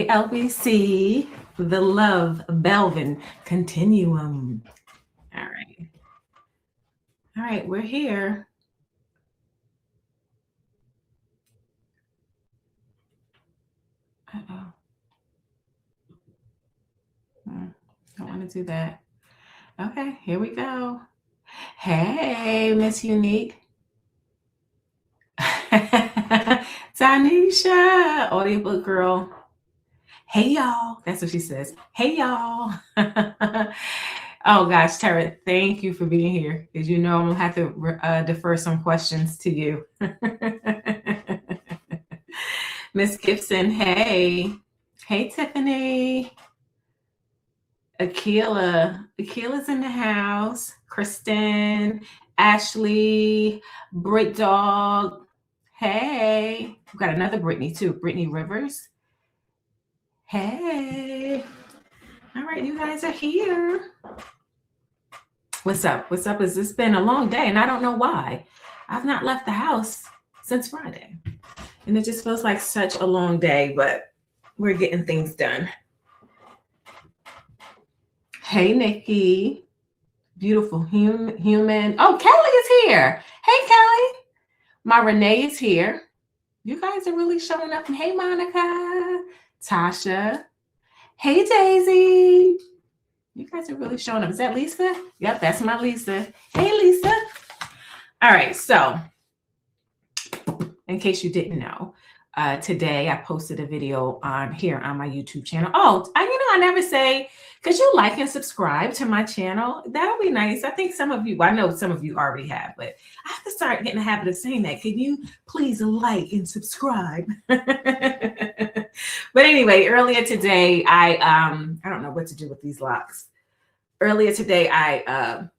Hey, LBC, the Love Belvin Continuum. All right. All right, we're here. Uh-oh. Don't want to do that. Okay, here we go. Hey, Miss Unique. Tanisha, audiobook girl. Hey, y'all. That's what she says. Hey, y'all. Oh, gosh, Tara, thank you for being here. Because you know I'm going to have to defer some questions to you. Miss Gibson, hey. Hey, Tiffany. Akila's in the house. Kristen, Ashley, Brit Dog. Hey. We've got another Brittany, too. Brittany Rivers. Hey. All right, you guys are here. What's up? What's up? Has this been a long day? And I don't know why. I've not left the house since Friday. And it just feels like such a long day, but we're getting things done. Hey, Nikki. Beautiful human. Oh, Kelly is here. Hey, Kelly. My Renee is here. You guys are really showing up. Hey, Monica. Tasha. Hey, Daisy. You guys are really showing up. Is that Lisa? Yep, that's my Lisa. Hey, Lisa. All right, so in case you didn't know, today I posted a video on my YouTube channel. Oh, I never say, could you like and subscribe to my channel? That'll be nice. I think some of you, I know some of you already have, but I have to start getting a habit of saying that. Can you please like and subscribe? But anyway, earlier today, I don't know what to do with these locks. Earlier today, I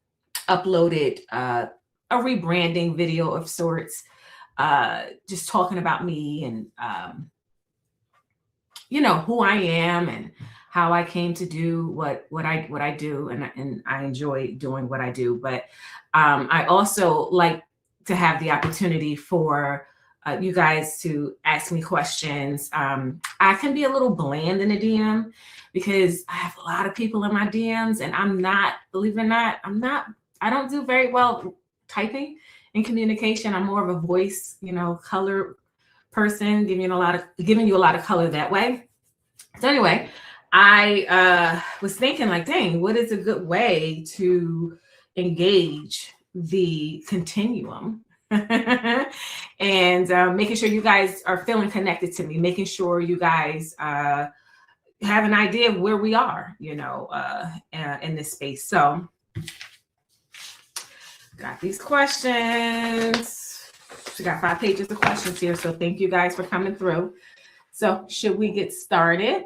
uploaded a rebranding video of sorts, just talking about me and who I am and how I came to do what I do, and I enjoy doing what I do. But I also like to have the opportunity for you guys to ask me questions. I can be a little bland in a DM because I have a lot of people in my DMs, and I'm not, believe it or not, I don't do very well typing in communication. I'm more of a voice, color person, giving you a lot of color that way. So anyway, I was thinking like, dang, what is a good way to engage the continuum? And making sure you guys are feeling connected to me, making sure you guys have an idea of where we are, in this space. So got these questions. We got 5 pages of questions here. So thank you guys for coming through. So should we get started?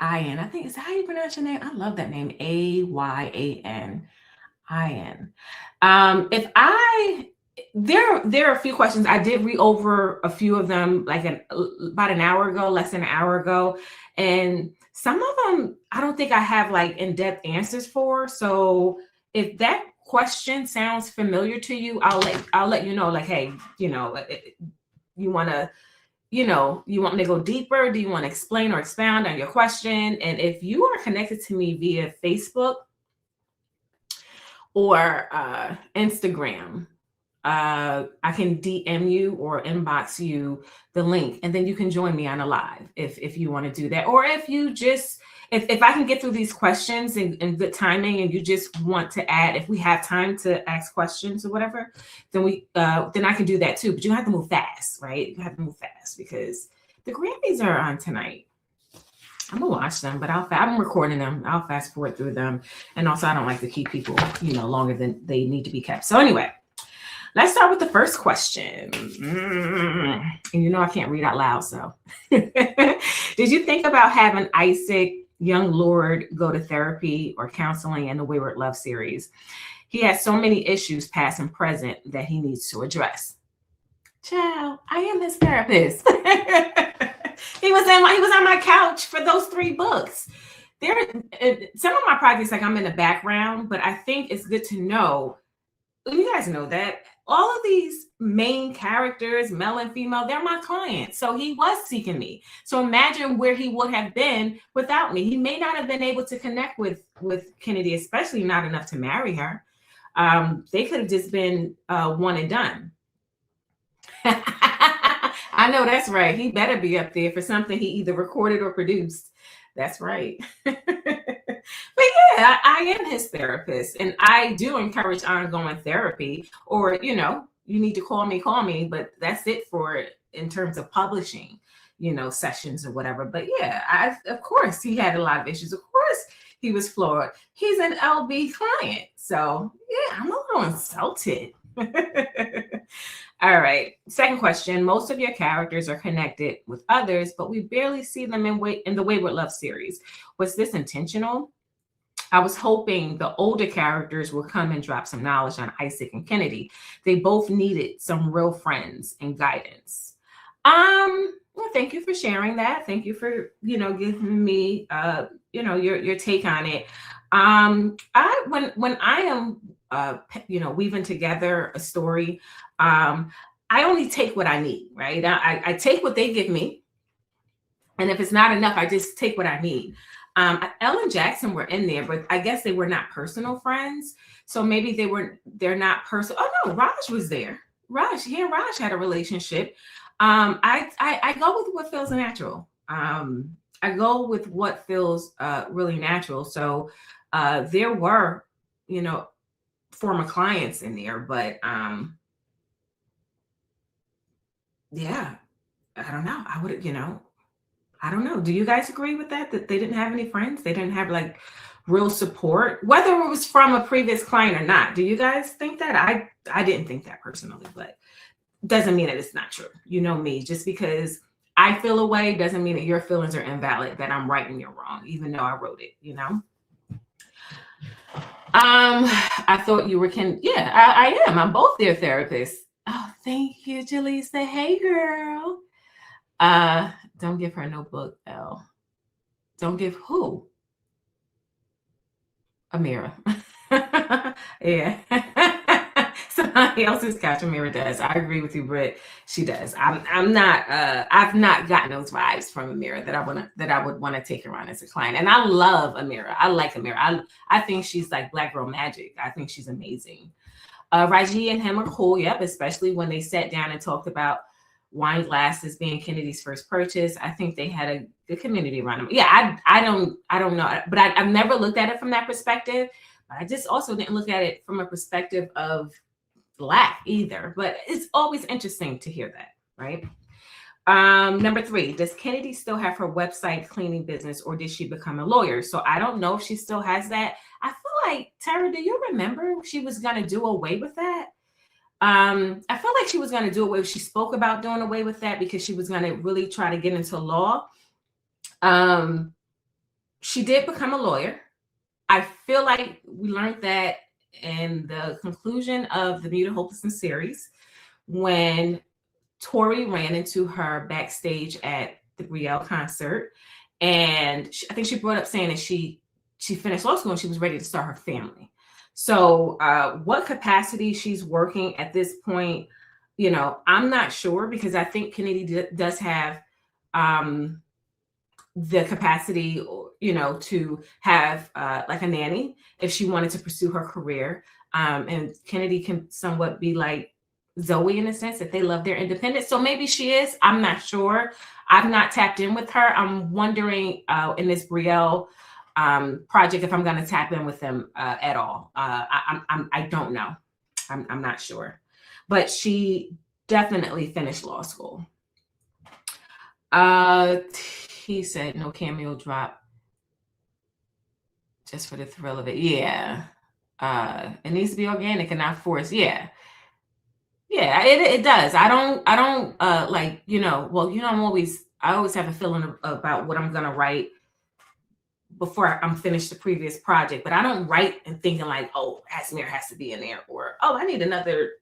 Ayan, I think, is that how you pronounce your name? I love that name. Ayan. Ayan. There are a few questions. I did read over a few of them like about an hour ago, less than an hour ago. And some of them, I don't think I have like in-depth answers for. So if that question sounds familiar to you, I'll let you know, like, hey, you want to, you want me to go deeper? Do you want to explain or expound on your question? And if you are connected to me via Facebook or Instagram, I can DM you or inbox you the link, and then you can join me on a live if you want to do that. Or if you just, if I can get through these questions in good timing, and you just want to add, if we have time to ask questions or whatever, then I can do that too. But you have to move fast, right? You have to move fast because the Grammys are on tonight. I'm gonna watch them, but I'm recording them. I'll fast forward through them, and also I don't like to keep people, longer than they need to be kept. So anyway, let's start with the first question. And I can't read out loud, so. Did you think about having Isaac Young Lord go to therapy or counseling in the Wayward Love series? He has so many issues, past and present, that he needs to address. Child, I am his therapist. He was on my couch for those 3 books. There, some of my projects, like I'm in the background, but I think it's good to know. You guys know that all of these main characters, male and female, they're my clients. So he was seeking me. So imagine where he would have been without me. He may not have been able to connect with Kennedy, especially not enough to marry her. They could have just been one and done. I know that's right. He better be up there for something he either recorded or produced. That's right. But yeah, I am his therapist, and I do encourage ongoing therapy. Or, you know, you need to call me, but that's it for in terms of publishing, you know, sessions or whatever. But yeah, of course he had a lot of issues. Of course he was flawed. He's an ElleBee client. So yeah, I'm a little insulted. All right. Second question. Most of your characters are connected with others, but we barely see them in the Wayward Love series. Was this intentional? I was hoping the older characters would come and drop some knowledge on Isaac and Kennedy. They both needed some real friends and guidance. Well, thank you for sharing that. Thank you for, you know, giving me you know, your take on it. When I am you know, weaving together a story, I only take what I need, right? I take what they give me, and if it's not enough, I just take what I need. Elle and Jackson were in there, but I guess they were not personal friends. So maybe they're not personal. Oh no, Raj was there. He and Raj had a relationship. I go with what feels natural. I go with what feels really natural. So there were, you know, former clients in there, but yeah, I don't know. I would, you know, I don't know. Do you guys agree with that? That they didn't have any friends? They didn't have like real support, whether it was from a previous client or not. Do you guys think that? I didn't think that personally, but doesn't mean that it's not true. You know me, just because I feel a way doesn't mean that your feelings are invalid, that I'm right and you're wrong, even though I wrote it, you know? I thought you were yeah, I am. I'm both their therapists. Oh, thank you, Jaleesa. Hey girl. Don't give her no book, Elle. Don't give who? Amira. Yeah. Somebody else's couch. Amira does. I agree with you, Britt. She does. I'm not I've not gotten those vibes from Amira that I would want to take her on as a client. And I love Amira. I like Amira. I think she's like Black girl magic. I think she's amazing. Raji and him are cool, yep, especially when they sat down and talked about wine glasses being Kennedy's first purchase. I think they had a good community around them. Yeah, I don't know, but I've never looked at it from that perspective. But I just also didn't look at it from a perspective of Black either. But it's always interesting to hear that, right? Number 3, does Kennedy still have her website cleaning business, or did she become a lawyer? So I don't know if she still has that. I feel like, Tara, do you remember she was going to do away with that? I feel like she was going to do away. She spoke about doing away with that because she was going to really try to get into law. She did become a lawyer. I feel like we learned that in the conclusion of the Muted Hopelessness series, when Tori ran into her backstage at the Brielle concert, and I think she brought up saying that she finished law school and she was ready to start her family. So what capacity she's working at this point, you know, I'm not sure, because I think Kennedy does have the capacity, you know, to have like a nanny if she wanted to pursue her career. And Kennedy can somewhat be like Zoe in a sense, that they love their independence. So maybe she is. I'm not sure. I've not tapped in with her. I'm wondering in this Brielle project if I'm going to tap in with them at all. I don't know. I'm not sure. But she definitely finished law school. He said no cameo drop, just for the thrill of it. Yeah. It needs to be organic and not forced. Yeah. Yeah, it does. I don't like, you know, well, you know, I always have a feeling about what I'm gonna write before I'm finished the previous project, but I don't write and thinking like, oh, Asmir has to be in there, or oh, I need another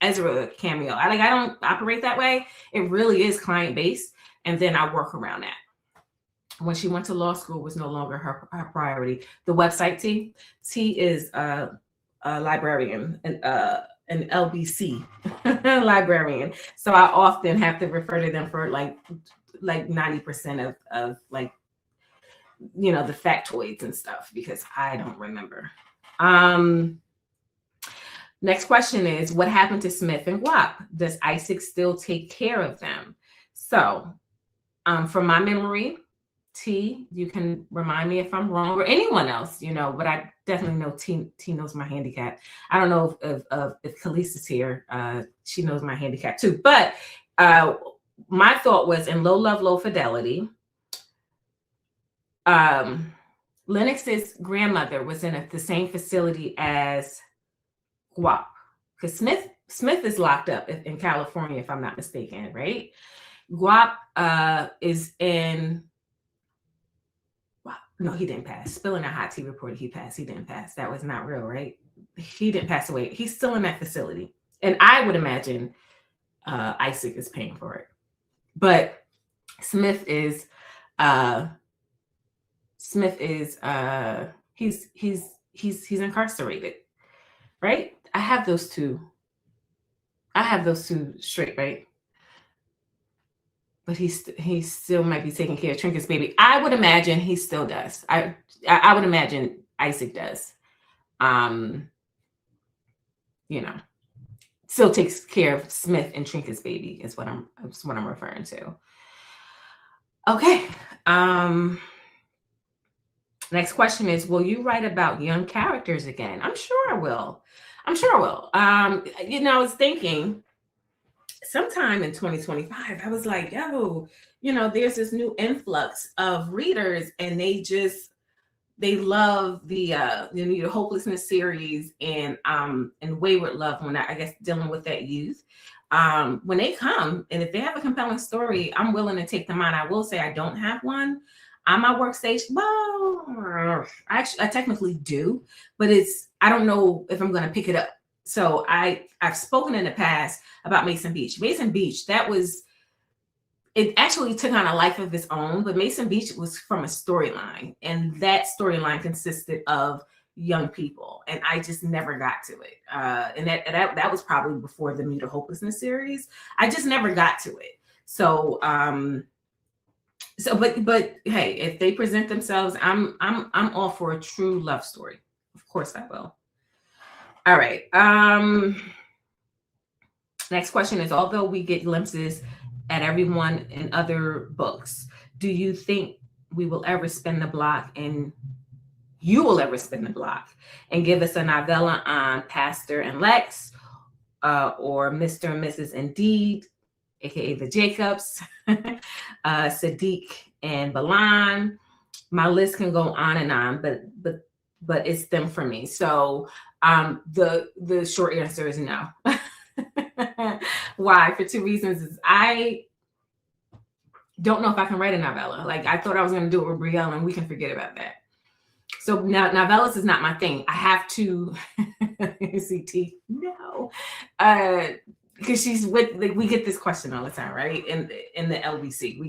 Ezra cameo. I don't operate that way. It really is client based, and then I work around that. When she went to law school, was no longer her priority. The website T is a librarian, and an LBC librarian. So I often have to refer to them for like 90% of like, you know, the factoids and stuff because I don't remember. Next question is, what happened to Smith and Guap? Does Isaac still take care of them? So from my memory, T, you can remind me if I'm wrong, or anyone else, you know, but I definitely know T knows my handicap. I don't know if Khalees is here. She knows my handicap too. But my thought was in Low Love, Low Fidelity, Lennox's grandmother was in the same facility as Guap, because Smith is locked up in California, if I'm not mistaken, right? Guap is in. No, he didn't pass. Spilling a hot tea reported he passed. He didn't pass. That was not real, right? He didn't pass away. He's still in that facility. And I would imagine Isaac is paying for it. But Smith is he's incarcerated, right? I have those two straight, right? But he still might be taking care of Trinket's baby. I would imagine he still does. I would imagine Isaac does. You know, still takes care of Smith and Trinket's baby is what I'm referring to. Okay. Next question is, will you write about young characters again? I'm sure I will. You know, I was thinking sometime in 2025, I was like, yo, you know, there's this new influx of readers and they love the Hopelessness series and Wayward Love, when I guess dealing with that youth. When they come and if they have a compelling story, I'm willing to take them on. I will say I don't have one on my workstation. Well, I technically do, but I don't know if I'm going to pick it up. So I've spoken in the past about Mason Beach. Mason Beach, it actually took on a life of its own, but Mason Beach was from a storyline, and that storyline consisted of young people, and I just never got to it. And that was probably before the Muta Hopelessness series. I just never got to it. So but hey, if they present themselves, I'm all for a true love story. Of course I will. All right. Next question is, although we get glimpses at everyone in other books, do you think we will ever spin the block and you will ever spin the block and give us a novella on Pastor and Lex, or Mr. and Mrs. Indeed, aka the Jacobs, Sadiq and Balan? My list can go on and on, but it's them for me. So the short answer is no. Why? For two reasons. Is I don't know if I can write a novella. Like, I thought I was going to do it with Brielle, and we can forget about that. So now novellas is not my thing. I have to CT. No. Because she's with, like, we get this question all the time, right? In the LBC,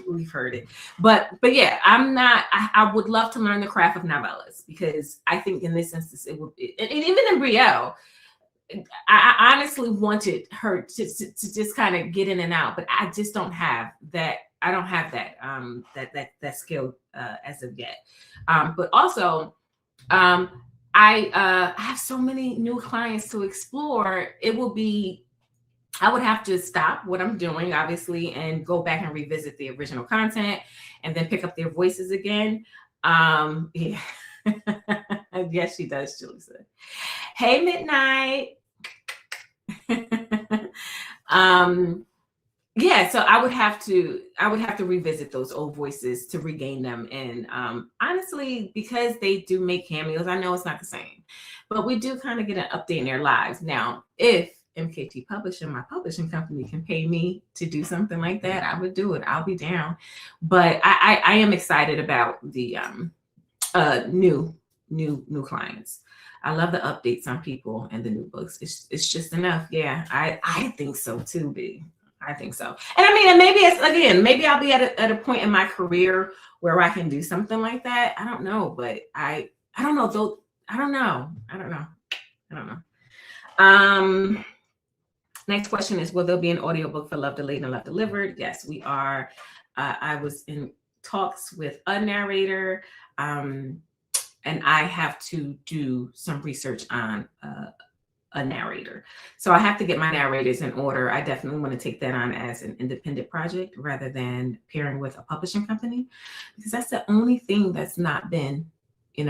we've heard it. But yeah, I would love to learn the craft of novellas, because I think in this instance it would be, and even in Brielle, I honestly wanted her to just kind of get in and out, but I just don't have that. I don't have that skill as of yet. But also, I have so many new clients to explore. I would have to stop what I'm doing, obviously, and go back and revisit the original content and then pick up their voices again. Yeah. Yes, she does, Julissa. Hey, Midnight. Yeah, so I would have to revisit those old voices to regain them. And honestly, because they do make cameos, I know it's not the same, but we do kind of get an update in their lives. Now, if MKT Publishing, my publishing company, can pay me to do something like that, I would do it. I'll be down. But I am excited about the new clients. I love the updates on people and the new books. It's just enough. Yeah, I think so too, B. I think so. And I mean, and maybe I'll be at a point in my career where I can do something like that. I don't know, but I don't know though. I don't know. Next question is, will there be an audiobook for Love Delayed and Love Delivered? Yes, we are. I was in talks with a narrator, and I have to do some research on a narrator. So I have to get my narrators in order. I definitely want to take that on as an independent project rather than pairing with a publishing company, because that's the only thing that's not been, in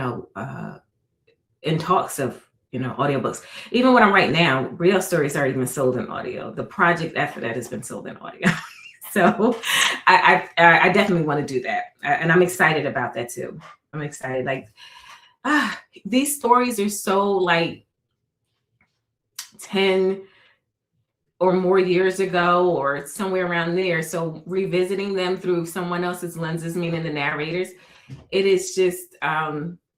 talks of, audiobooks. Even what I'm writing now, Real Stories already been sold in audio. The project after that has been sold in audio. So I definitely want to do that. And I'm excited about that too. I'm excited. Like, these stories are so like 10 or more years ago or somewhere around there. So revisiting them through someone else's lenses, meaning the narrators, it is just,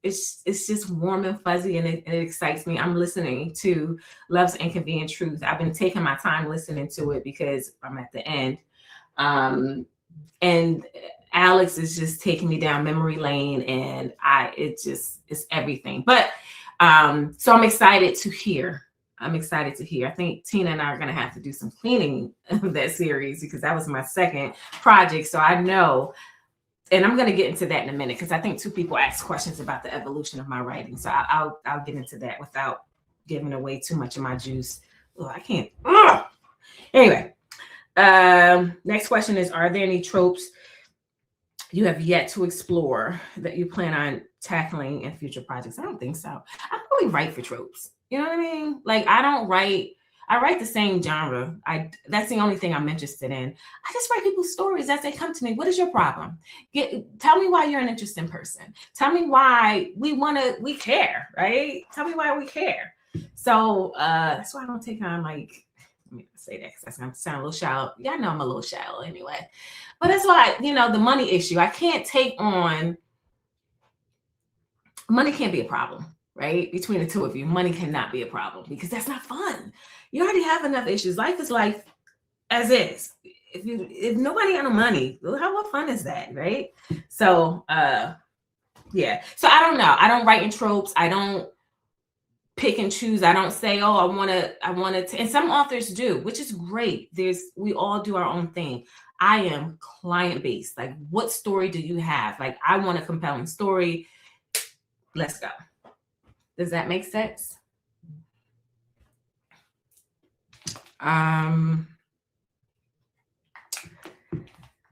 it's just warm and fuzzy, and it excites me. I'm listening to Love's Inconvenient Truth. I've been taking my time listening to it because I'm at the end. And Alex is just taking me down memory lane, and it's everything. But so I'm excited to hear. I think Tina and I are going to have to do some cleaning of that series, because that was my second project. So I know, and I'm going to get into that in a minute, because I think 2 people asked questions about the evolution of my writing. So I'll get into that without giving away too much of my juice. Oh, I can't. Ugh. Anyway, next question is, are there any tropes you have yet to explore that you plan on tackling in future projects? I don't think so. I don't really write for tropes. You know what I mean? Like, I write the same genre. That's the only thing I'm interested in. I just write people's stories as they come to me. What is your problem? Tell me why you're an interesting person. Tell me why we care, right? Tell me why we care. So that's why I don't take on, like, let me say that because that's gonna sound a little shallow. Yeah, I know I'm a little shallow anyway. But that's why, the money issue. I can't take on, money can't be a problem. Right? Between the 2 of you, money cannot be a problem, because that's not fun. You already have enough issues. Life is life as is. If nobody got no money, what fun is that, right? So yeah. So I don't know. I don't write in tropes. I don't pick and choose. I don't say, oh, I want to, and some authors do, which is great. We all do our own thing. I am client-based. Like, what story do you have? Like, I want a compelling story. Let's go. Does that make sense? All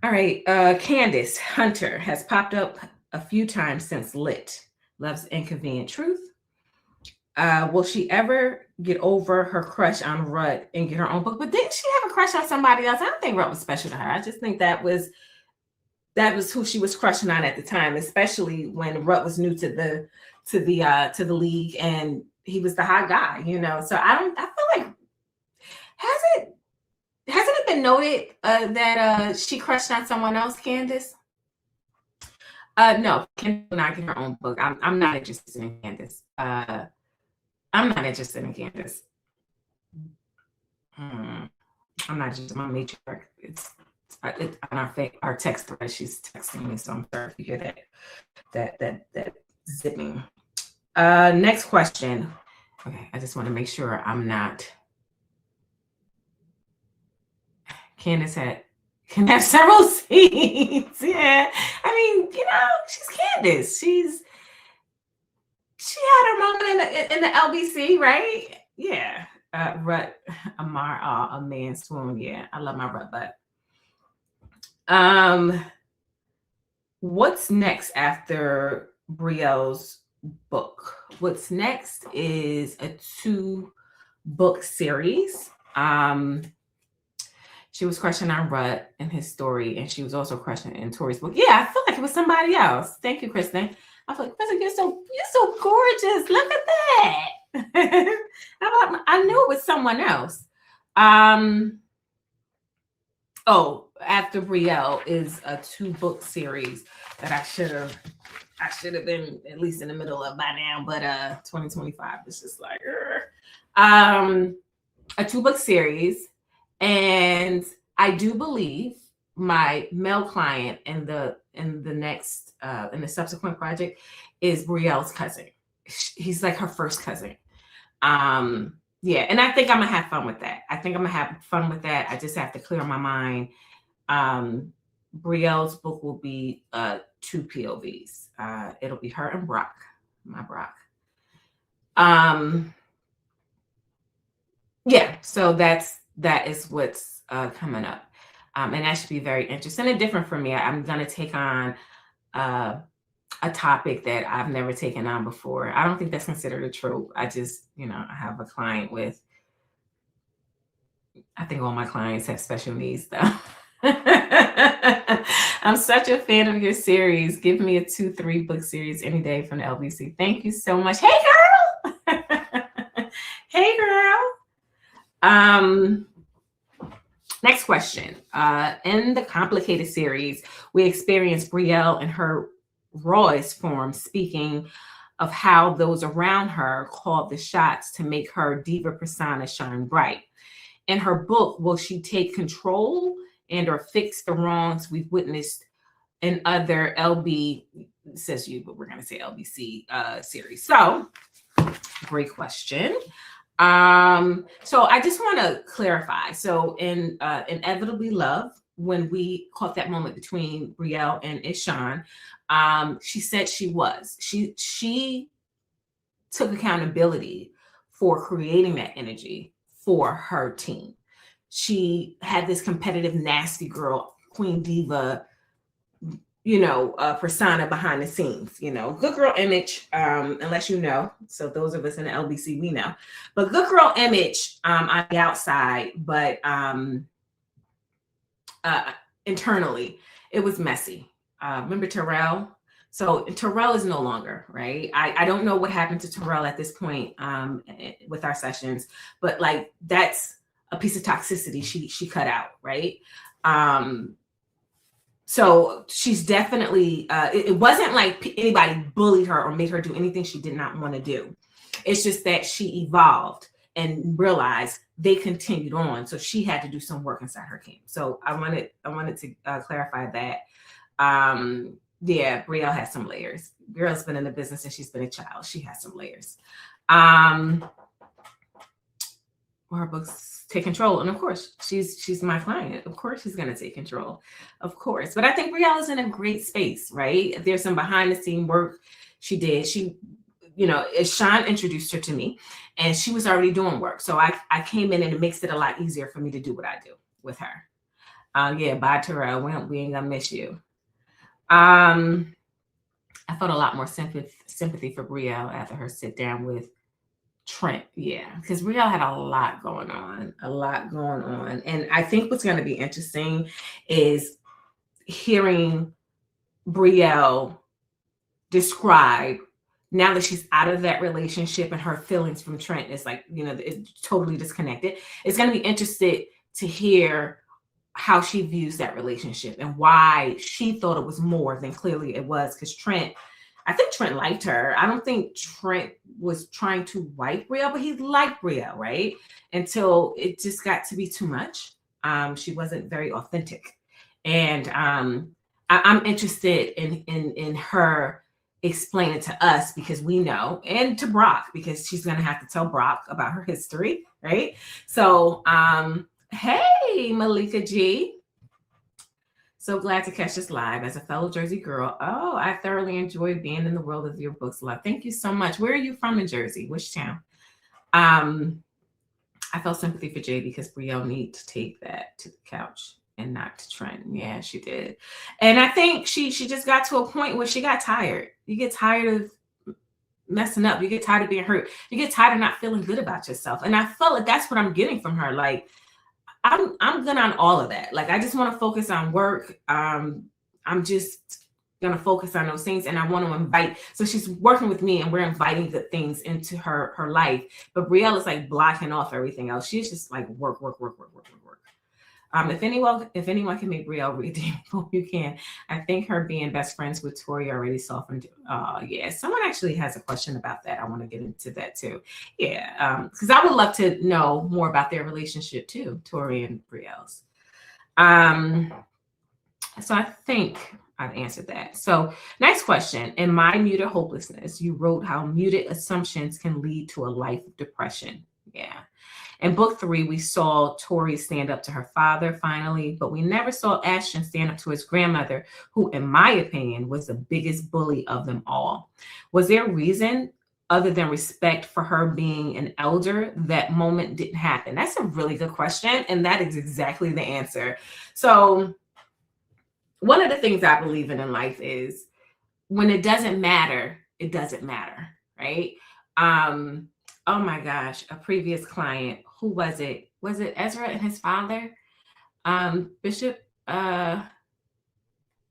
right. Candace Hunter has popped up a few times since Lit. Loves Inconvenient Truth. Will she ever get over her crush on Rut and get her own book? But didn't she have a crush on somebody else? I don't think Rut was special to her. I just think that was who she was crushing on at the time, especially when Rut was new to the league and he was the hot guy, So I feel like, hasn't it been noted that she crushed on someone else, Candace? No, Candace will not get her own book. I'm not interested in Candace. I'm not interested in Candace. I'm not just my matriarch. It's on our text thread. She's texting me, so I'm sorry if you hear that zipping. Next question. Okay, I just want to make sure I'm not. Candace can have several scenes. Yeah, I mean, she's Candace. She had her moment in the LBC, right? Yeah. Rut, Amar, a man swoon. Yeah, I love my Rut butt. What's next after Brielle's book? What's next is a 2-book series. She was crushing on Rut and his story, and she was also crushing in Tori's book. Yeah, I feel like it was somebody else. Thank you, Kristen. I feel like, Kristen, you're so gorgeous. Look at that. I knew it was someone else. After Brielle is a 2-book series that I should have been at least in the middle of by now, but 2025 is just like a 2-book series. And I do believe my male client in the next in the subsequent project is Brielle's cousin. He's like her first cousin. Yeah, and I think I'm gonna have fun with that. I think I'm gonna have fun with that. I just have to clear my mind. Brielle's book will be two POVs. It'll be her and Brock, my Brock. Yeah, so that is what's coming up. And that should be very interesting and different for me. I'm gonna take on a topic that I've never taken on before. I don't think that's considered a trope. I just, I have a client with, I think all my clients have special needs though. I'm such a fan of your series. Give me a 2-3 book series any day from the LBC. Thank you so much. Hey girl. Hey girl. Next question. In the complicated series, we experienced Brielle in her rawest form, speaking of how those around her called the shots to make her diva persona shine bright. In her book, will she take control and or fix the wrongs we've witnessed in other LB, says you, but we're going to say LBC series? So, great question. So I just want to clarify. So in Inevitably Love, when we caught that moment between Brielle and Ishan, she said she took accountability for creating that energy for her team. She had this competitive, nasty girl, queen diva, persona behind the scenes, good girl image, unless you know. So those of us in the LBC, we know. But good girl image on the outside, but internally, it was messy. Remember Terrell? So Terrell is no longer, right? I don't know what happened to Terrell at this point with our sessions, but like that's a piece of toxicity she cut out, right? So she's definitely, it wasn't like anybody bullied her or made her do anything she did not want to do. It's just that she evolved and realized they continued on. So she had to do some work inside her camp. So I wanted to clarify that. Yeah, Brielle has some layers. Brielle's been in the business and she's been a child. She has some layers. Her books take control. And of course, she's my client. Of course, she's going to take control. Of course. But I think Brielle is in a great space, right? There's some behind the scene work she did. Sean introduced her to me and she was already doing work. So I came in and it makes it a lot easier for me to do what I do with her. Yeah, bye, Terrell. We ain't going to miss you. I felt a lot more sympathy for Brielle after her sit down with Trent. Yeah, because Brielle had a lot going on. And I think what's going to be interesting is hearing Brielle describe, now that she's out of that relationship and her feelings from Trent is like, it's totally disconnected. It's going to be interesting to hear how she views that relationship and why she thought it was more than clearly it was. Because I think Trent liked her. I don't think Trent was trying to wipe Brielle, but he liked Brielle, right? Until it just got to be too much. She wasn't very authentic. And I'm interested in her explaining to us, because we know, and to Brock, because she's going to have to tell Brock about her history, right? So, hey, Malika G. So glad to catch this live as a fellow Jersey girl. Oh, I thoroughly enjoyed being in the world of your books, love. Thank you so much. Where are you from in Jersey? Which town? I felt sympathy for Jay because Brielle needed to take that to the couch and not to Trent. Yeah, she did. And I think she just got to a point where she got tired. You get tired of messing up. You get tired of being hurt. You get tired of not feeling good about yourself. And I felt like that's what I'm getting from her. Like, I'm good on all of that. Like, I just want to focus on work. I'm just going to focus on those things. And I want to invite, so she's working with me and we're inviting good things into her life. But Brielle is like blocking off everything else. She's just like work. If anyone can make Brielle read the info, you can. I think her being best friends with Tori already softened. Yeah, someone actually has a question about that. I want to get into that too. Yeah, because I would love to know more about their relationship too, Tori and Brielle's. So I think I've answered that. So next question. In My Muted Hopelessness, you wrote how muted assumptions can lead to a life of depression. Yeah. In book 3, we saw Tori stand up to her father finally, but we never saw Ashton stand up to his grandmother, who, in my opinion, was the biggest bully of them all. Was there a reason other than respect for her being an elder that moment didn't happen? That's a really good question, and that is exactly the answer. So one of the things I believe in life is when it doesn't matter, it doesn't matter, right? Oh my gosh, a previous client, who was it? Was it Ezra and his father? Bishop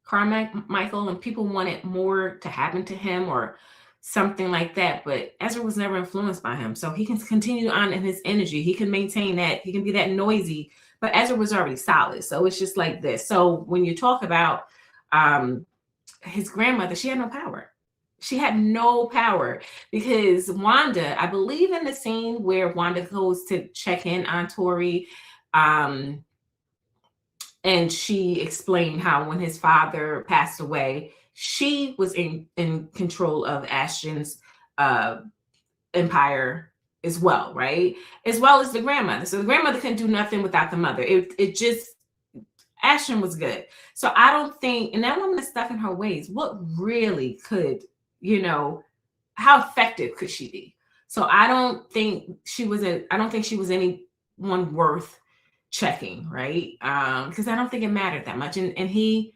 Carmichael, and people wanted more to happen to him or something like that, but Ezra was never influenced by him. So he can continue on in his energy. He can maintain that. He can be that noisy, but Ezra was already solid. So it's just like this. So when you talk about his grandmother, she had no power. She had no power because Wanda, I believe in the scene where Wanda goes to check in on Tori, and she explained how when his father passed away, she was in control of Ashton's empire as well, right? As well as the grandmother. So the grandmother couldn't do nothing without the mother. It just, Ashton was good. So I don't think, and that woman is stuck in her ways. What really could, how effective could she be? So I don't think she was anyone worth checking, right? Because I don't think it mattered that much. And he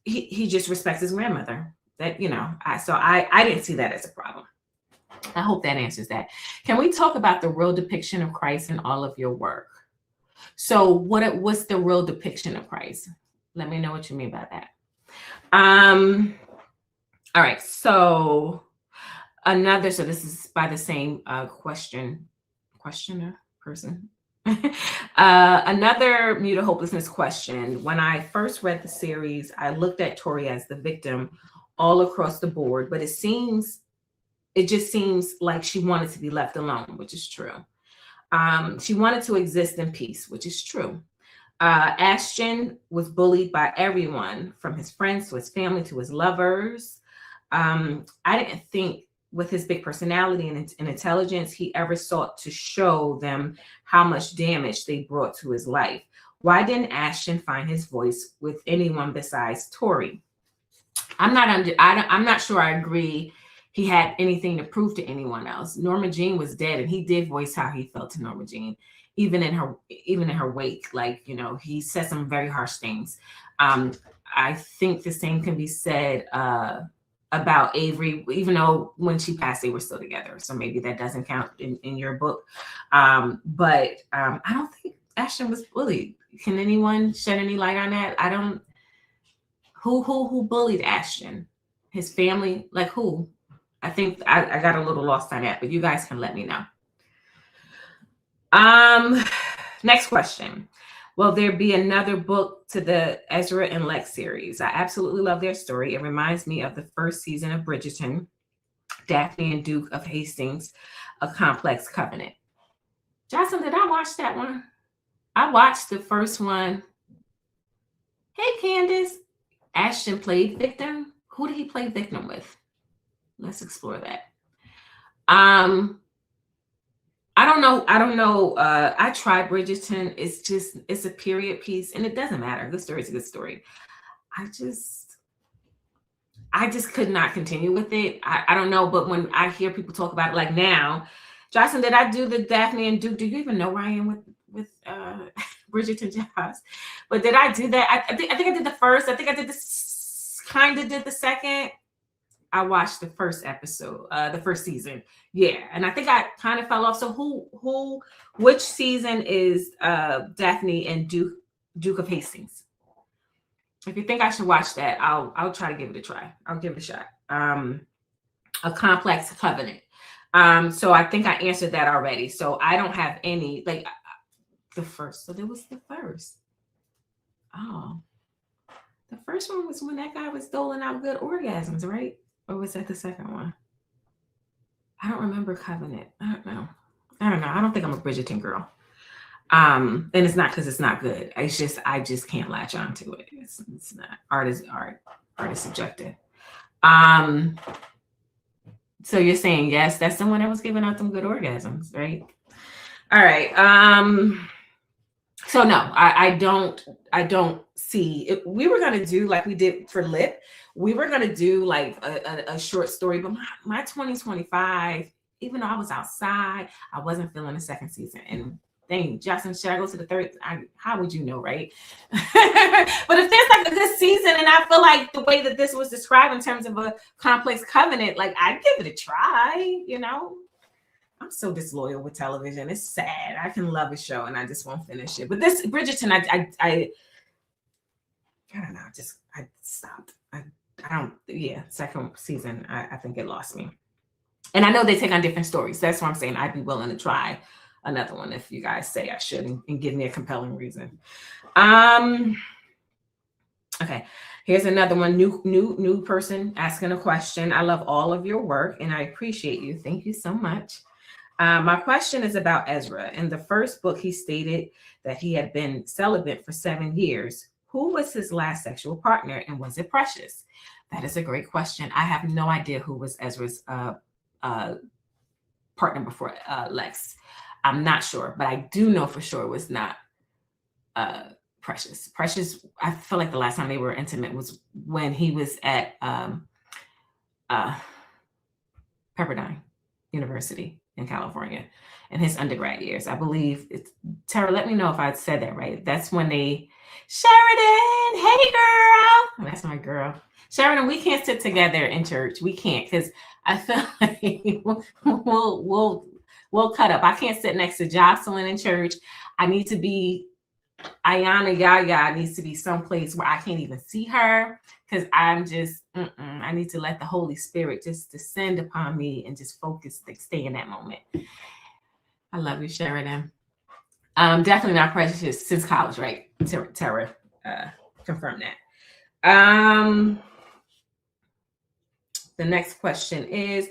just respects his grandmother. That, I didn't see that as a problem. I hope that answers that. Can we talk about the real depiction of Christ in all of your work? So what's the real depiction of Christ? Let me know what you mean by that. All right. So this is by the same questioner person. Another Mute of Hopelessness question. When I first read the series, I looked at Tori as the victim all across the board, but it just seems like she wanted to be left alone, which is true. She wanted to exist in peace, which is true. Ashton was bullied by everyone, from his friends to his family to his lovers. I didn't think with his big personality and intelligence, he ever sought to show them how much damage they brought to his life. Why didn't Ashton find his voice with anyone besides Tori? I'm not sure I agree he had anything to prove to anyone else. Norma Jean was dead, and he did voice how he felt to Norma Jean, even in her wake. Like, he said some very harsh things. I think the same can be said about Avery, even though when she passed, they were still together. So maybe that doesn't count in your book. But I don't think Ashton was bullied. Can anyone shed any light on that? I don't. Who bullied Ashton? His family? Like who? I think I got a little lost on that, but you guys can let me know. Next question. Will there be another book to the Ezra and Lex series? I absolutely love their story. It reminds me of the first season of Bridgerton, Daphne and Duke of Hastings, A Complex Covenant. Jocelyn, did I watch that one? I watched the first one. Hey, Candace. Ashton played victim. Who did he play victim with? Let's explore that. I don't know. I tried Bridgerton. It's a period piece, and it doesn't matter. A good story is a good story. I just could not continue with it. I don't know, but when I hear people talk about it, like now, Jocelyn, did I do the Daphne and Duke? Do you even know where I am with Bridgerton, Joss? But did I do that? I think I did the first. I think I did the second. I watched the first episode, the first season. Yeah. And I think I kind of fell off. So which season is Daphne and Duke of Hastings? If you think I should watch that, I'll try to give it a try. I'll give it a shot. A Complex Covenant. So I think I answered that already. So I don't have any, like the first. So there was the first. Oh, the first one was when that guy was doling out good orgasms, right? Or was that the second one? I don't remember Covenant. I don't know. I don't think I'm a Bridgerton girl. And it's not because it's not good. It's just I just can't latch on to it. It's not. Art is art. Art is subjective. So you're saying yes, that's the one that was giving out them good orgasms, right? All right. So no, I don't see it. We were gonna do like we did for Lip. We were gonna do like a short story, but my 2025, even though I was outside, I wasn't feeling the second season. And dang, Justin, should I go to the third? How would you know, right? But if there's like a good season, and I feel like the way that this was described in terms of a complex covenant, like I'd give it a try, you know. I'm so disloyal with television. It's sad. I can love a show and I just won't finish it. But this Bridgerton, I don't know. I stopped. I don't. Yeah, second season, I think it lost me. And I know they take on different stories. That's what I'm saying. I'd be willing to try another one if you guys say I should and give me a compelling reason. Okay. Here's another one. New person asking a question. I love all of your work and I appreciate you. Thank you so much. My question is about Ezra. In the first book, he stated that he had been celibate for 7 years. Who was his last sexual partner, and was it Precious? That is a great question. I have no idea who was Ezra's partner before Lex. I'm not sure, but I do know for sure it was not Precious. Precious, I feel like the last time they were intimate was when he was at Pepperdine University in California in his undergrad years. I believe it's Tara. Let me know if I said that right. That's when they Sheridan, hey girl. That's my girl. Sheridan, we can't sit together in church. We can't because I feel like we'll cut up. I can't sit next to Jocelyn in church. I need to be Ayana Yaya needs to be someplace where I can't even see her because I'm just I need to let the Holy Spirit just descend upon me and just focus, like stay in that moment. I love you, Sheridan. Definitely not Precious since college, right? Tara confirmed that. The next question is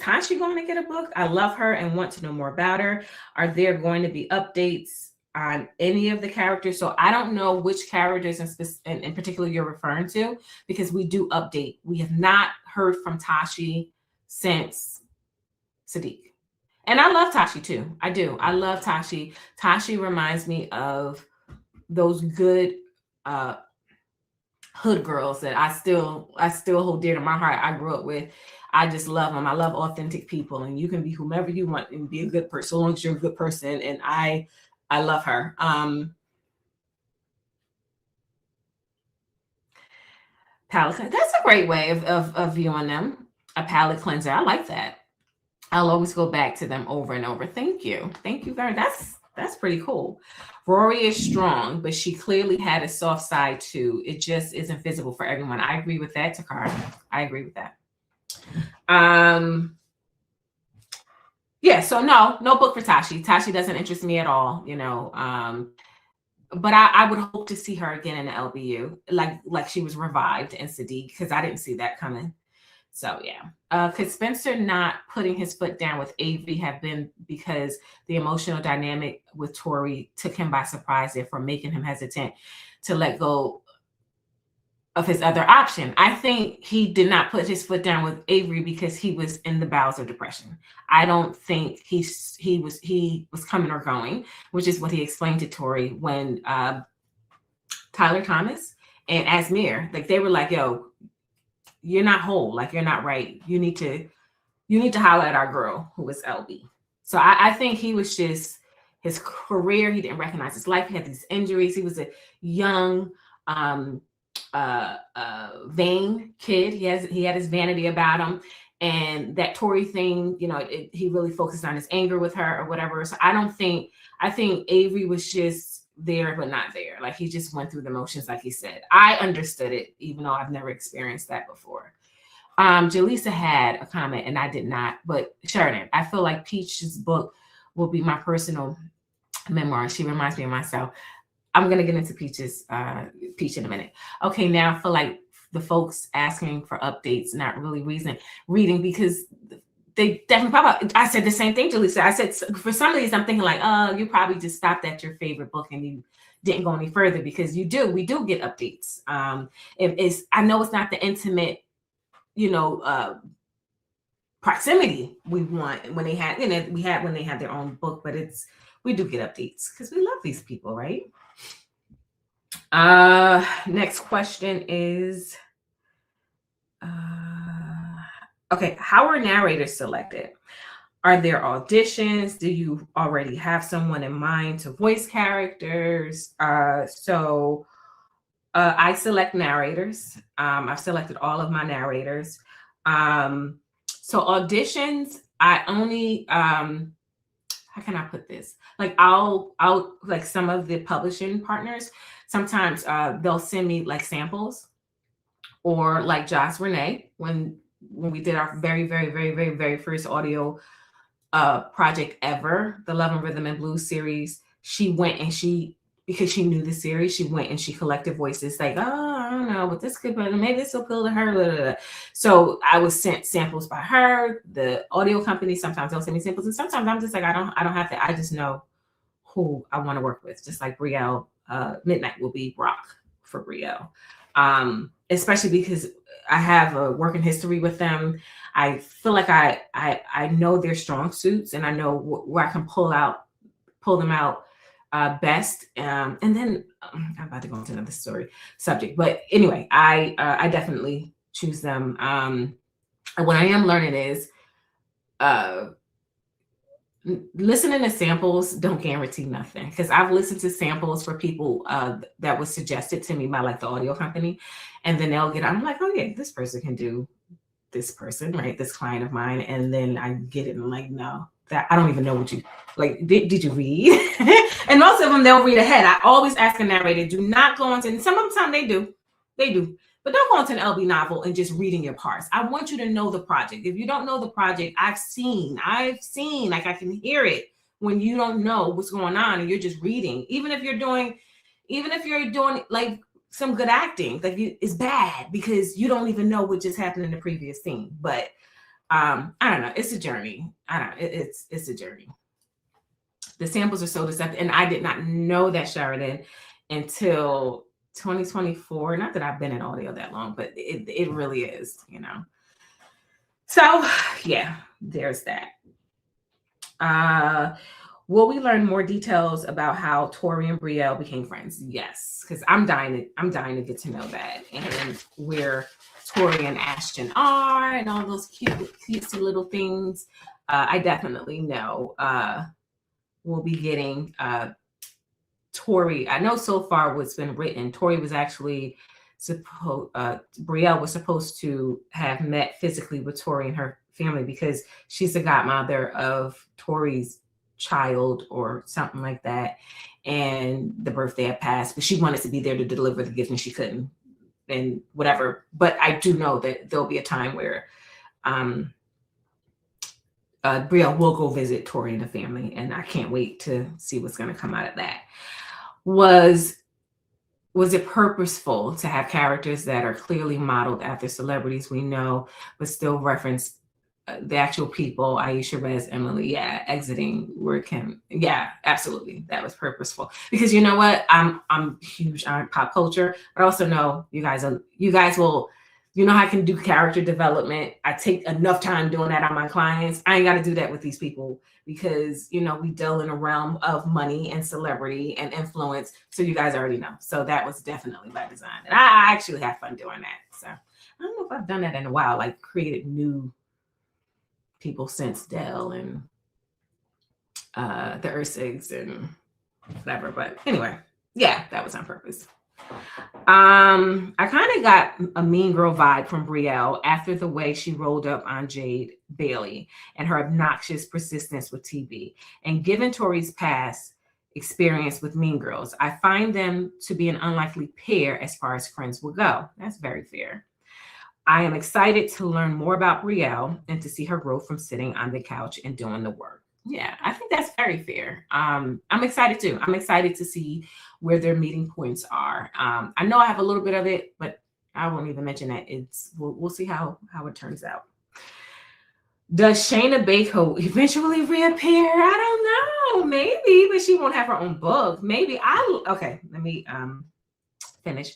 Tashi going to get a book? I love her and want to know more about her. Are there going to be updates on any of the characters? So I don't know which characters in particular you're referring to because we do update. We have not heard from Tashi since Sadiq. And I love Tashi too. I do. I love Tashi. Tashi reminds me of those good hood girls that I still hold dear to my heart. I grew up with. I just love them. I love authentic people, and you can be whomever you want and be a good person, so long as you're a good person. And I love her. Palette, that's a great way of viewing them. A palette cleanser. I like that. I'll always go back to them over and over. Thank you. Thank you very much. That's pretty cool. Rory is strong, but she clearly had a soft side too. It just isn't visible for everyone. I agree with that, Takara. I agree with that. Yeah, so no book for Tashi. Tashi doesn't interest me at all, you know. But I would hope to see her again in the LBU, like she was revived in Sadiq, because I didn't see that coming. So yeah. Could Spencer not putting his foot down with Avery have been because the emotional dynamic with Tori took him by surprise, therefore making him hesitant to let go of his other option? I think he did not put his foot down with Avery because he was in the bowels of depression. I don't think he was coming or going, which is what he explained to Tori when Tyler Thomas and Asmir, like they were like, yo, you're not whole, like you're not right. You need to holler at our girl who was LB. So I think he was just his career. He didn't recognize his life. He had these injuries. He was a young, vain kid. He had his vanity about him, and that Tori thing, you know, he really focused on his anger with her or whatever. So I think Avery was just there but not there. Like he just went through the motions, like he said. I understood it, even though I've never experienced that before. Jaleesa had a comment and I did not, but Sheridan, I feel like Peach's book will be my personal memoir. She reminds me of myself. I'm gonna get into Peach in a minute. Okay, now I feel like the folks asking for updates, not really reading because they definitely probably. I said the same thing, Jaleesa. I said for some of these, I'm thinking like, oh, you probably just stopped at your favorite book and you didn't go any further because we do get updates. I know it's not the intimate, you know, proximity we want when they had, you know, when they had their own book, but we do get updates because we love these people, right? Next question is, okay, how are narrators selected? Are there auditions? Do you already have someone in mind to voice characters? I select narrators. I've selected all of my narrators. So auditions, I only, how can I put this? Like I'll like some of the publishing partners, sometimes they'll send me like samples, or like Joss Renee, when we did our very first audio project ever, the Love and Rhythm and Blues series. She went and because she knew the series, she went and she collected voices like, oh, I don't know, but this could, maybe this will appeal to her. Blah, blah, blah. So I was sent samples by her. The audio company, sometimes they'll send me samples, and sometimes I'm just like, I don't have to. I just know who I want to work with. Just like Brielle, Midnight will be Brock for Brielle, especially because I have a working history with them. I feel like I know their strong suits, and I know where I can pull them out best. And then I'm about to go into another subject, but anyway, I definitely choose them. And what I am learning is listening to samples don't guarantee nothing, because I've listened to samples for people that was suggested to me by like the audio company, and then they'll get, I'm like, oh yeah, this person can do this person, right? This client of mine. And then I get it and I'm like, no, that I don't even know what you like. Did you read? And most of them, they'll read ahead. I always ask a narrator, do not go into, and some of the time they do, but don't go into an ElleBee novel and just reading your parts. I want you to know the project. If you don't know the project, I've seen, like I can hear it when you don't know what's going on and you're just reading. Even if you're doing like some good acting, like it's bad because you don't even know what just happened in the previous scene. But I don't know. It's a journey. It's a journey. The samples are so deceptive, and I did not know that, Sheridan, until 2024. Not that I've been in audio that long, but it really is, you know. So yeah, there's that. Will we learn more details about how Tori and Brielle became friends? Yes, because I'm dying to get to know that, and where Tori and Ashton are, and all those cutesy little things. I definitely know we'll be getting Tori. I know so far what's been written, Tori was actually Brielle was supposed to have met physically with Tori and her family, because she's the godmother of Tori's child or something like that, and the birthday had passed, but she wanted to be there to deliver the gift and she couldn't, and whatever. But I do know that there'll be a time where Brielle will go visit Tori and the family, and I can't wait to see what's going to come out of that. Was it purposeful to have characters that are clearly modeled after celebrities we know, but still reference the actual people? Aisha, Rez, Emily, yeah, exiting where Kim, yeah, absolutely, that was purposeful. Because you know what, I'm huge on pop culture, but I also know you guys will, you know how I can do character development. I take enough time doing that on my clients. I ain't got to do that with these people, because you know we deal in a realm of money and celebrity and influence. So you guys already know. So that was definitely by design, and I actually have fun doing that. So I don't know if I've done that in a while, like created new people since Dell and the Ursigs and whatever. But anyway, yeah, that was on purpose. I kind of got a mean girl vibe from Brielle after the way she rolled up on Jade Bailey and her obnoxious persistence with TV. And given Tori's past experience with Mean Girls, I find them to be an unlikely pair as far as friends will go. That's very fair. I am excited to learn more about Brielle and to see her growth from sitting on the couch and doing the work. Yeah, I think that's very fair. I'm excited too. I'm excited to see where their meeting points are. I know I have a little bit of it, but I won't even mention that. We'll see how it turns out. Does Shayna Bako eventually reappear? I don't know. Maybe, but she won't have her own book. Maybe. Okay, let me finish.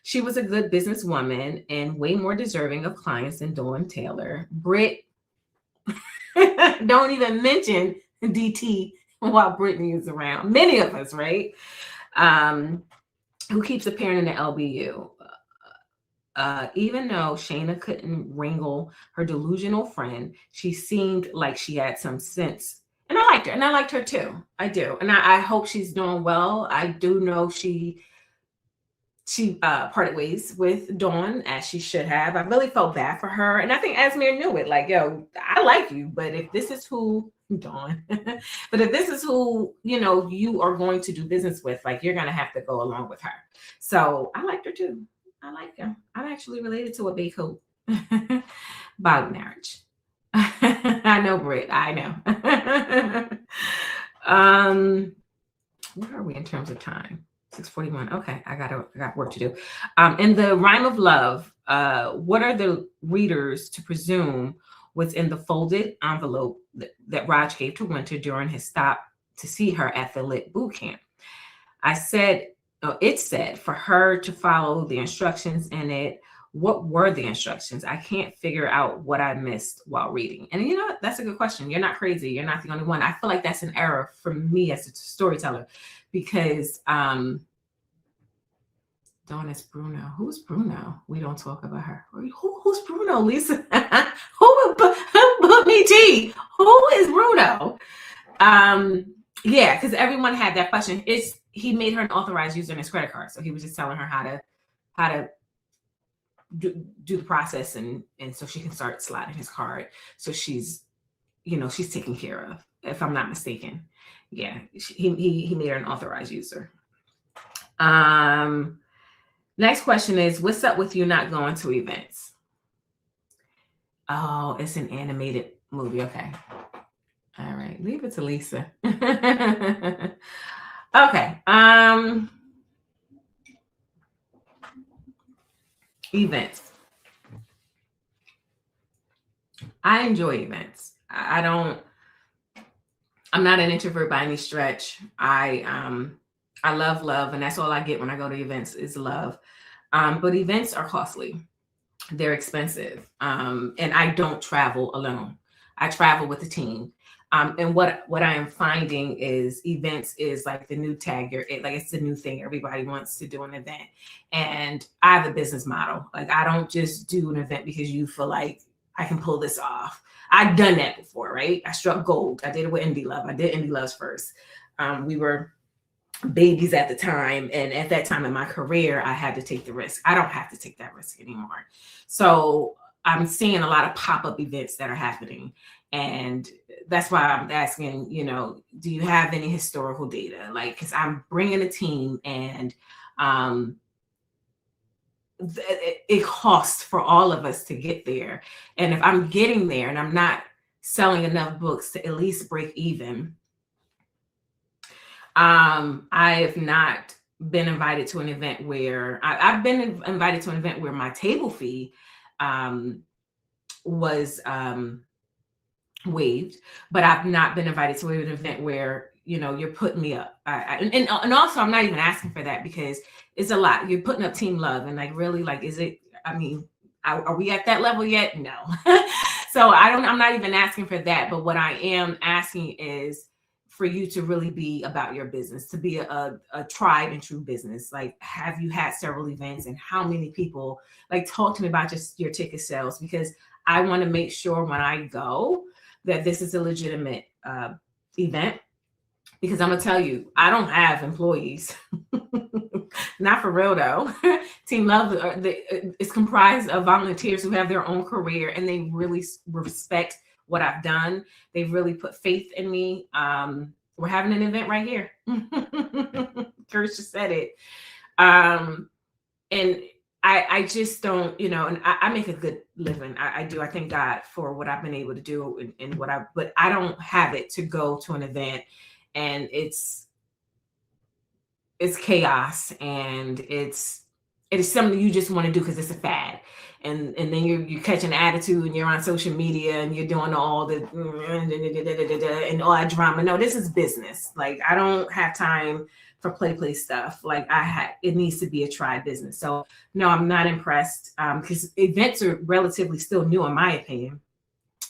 She was a good businesswoman and way more deserving of clients than Dawn Taylor. Britt, don't even mention DT while Brittany is around. Many of us, right? Who keeps appearing in the LBU. Even though Shayna couldn't wrangle her delusional friend, she seemed like she had some sense. And I liked her. And I liked her too. I do. And I hope she's doing well. I do know she parted ways with Dawn, as she should have. I really felt bad for her. And I think Asmir knew it. Like, yo, I like you, but if this is who, Dawn, but if this is who, you are going to do business with, like, you're going to have to go along with her. So I liked her too. I like her. I'm actually related to a big hope about marriage. I know, Britt. I know. Where are we in terms of time? 6:41. Okay, I got work to do. In the Rhyme of Love, what are the readers to presume was in the folded envelope that Raj gave to Winter during his stop to see her at the Lit boot camp? It said for her to follow the instructions in it. What were the instructions? I can't figure out what I missed while reading. And that's a good question. You're not crazy. You're not the only one. I feel like that's an error for me as a storyteller, because Dawn is Bruno. Who's Bruno? We don't talk about her. Who's Bruno, Lisa? Who put me tea? Who is Bruno? Yeah, because everyone had that question. He made her an authorized user in his credit card, so he was just telling her how to do the process, and so she can start sliding his card. So she's taken care of, if I'm not mistaken. Yeah, he made her an authorized user. Next question is, what's up with you not going to events? Oh, it's an animated movie. Okay. All right. Leave it to Lisa. Okay. Events. I enjoy events. I'm not an introvert by any stretch. I love, and that's all I get when I go to events is love. But events are costly. They're expensive. And I don't travel alone. I travel with a team. And what I am finding is events is like the new tag. It's the new thing. Everybody wants to do an event. And I have a business model. Like, I don't just do an event because you feel like I can pull this off. I've done that before, right? I struck gold. I did it with Indie Love. I did Indie Loves first. We were babies at the time. And at that time in my career, I had to take the risk. I don't have to take that risk anymore. So I'm seeing a lot of pop-up events that are happening. And that's why I'm asking, do you have any historical data? Like, because I'm bringing a team, and it costs for all of us to get there. And if I'm getting there and I'm not selling enough books to at least break even, I have not been invited to an event where I've been invited to an event where my table fee was waived, but I've not been invited to an event where you're putting me up. And also, I'm not even asking for that, because it's a lot. You're putting up team love, and like, really, like, is it? I mean, are we at that level yet? No. So I'm not even asking for that. But what I am asking is for you to really be about your business, to be a tried and true business. Like, have you had several events, and how many people? Like, talk to me about just your ticket sales, because I want to make sure when I go that this is a legitimate event. Because I'm gonna tell you, I don't have employees. Not for real though. Team Love is comprised of volunteers who have their own career, and they really respect what I've done. They've really put faith in me. We're having an event right here. Kurt just said it. And I just don't, and I make a good living. I do. I thank God for what I've been able to do and but I don't have it to go to an event, and it's chaos, and it is something you just want to do because it's a fad. And then you catch an attitude, and you're on social media, and you're doing all the and all that drama. No, this is business. Like, I don't have time for play stuff. Like, it needs to be a tried business. So no, I'm not impressed, because events are relatively still new, in my opinion.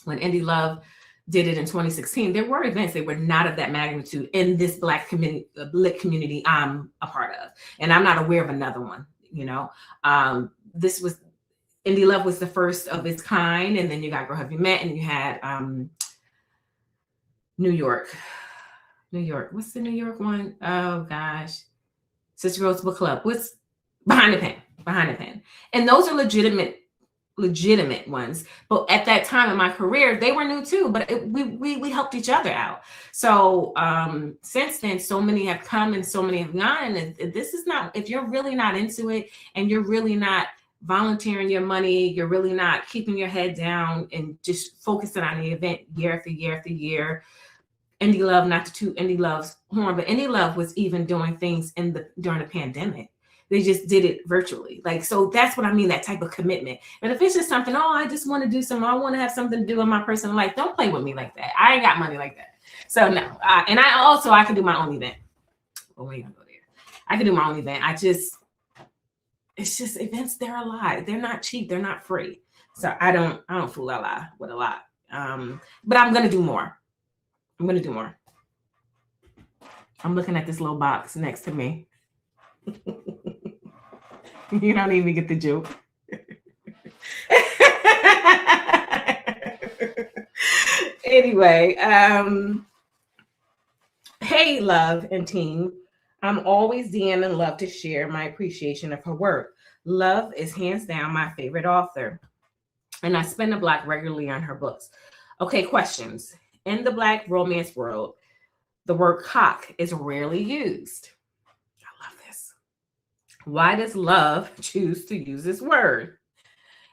When Indie Love did it in 2016. There were events that were not of that magnitude in this Black community, Lit community I'm a part of, and I'm not aware of another one. You know, this was Indie Love was the first of its kind, and then you got Girl Have You Met, and you had New York. What's the New York one? Oh gosh, Sister Girls Book Club. What's Behind the Pen? And those are legitimate ones. But at that time in my career, they were new too. But we helped each other out. So since then, so many have come and so many have gone. And this is not, if you're really not into it and you're really not volunteering your money, you're really not keeping your head down and just focusing on the event year after year after year. Indie Love, not to toot Indie Love's horn, but Indie Love was even doing things during the pandemic. They just did it virtually. Like, so that's what I mean, that type of commitment. And if it's just something, oh, I just want to do something, I want to have something to do in my personal life, don't play with me like that. I ain't got money like that. So no, and I can do my own event. Oh, we ain't gonna go there. I can do my own event. It's just events, they're a lot. They're not cheap, they're not free. So I don't fool a lot with a lot. But I'm gonna do more. I'm looking at this little box next to me. You don't even get the joke. Anyway, hey, Love and team. I'm always DMing Love to share my appreciation of her work. Love is hands down my favorite author, and I spend a block regularly on her books. Okay, questions. In the Black romance world, the word cock is rarely used. I love this. Why does Love choose to use this word?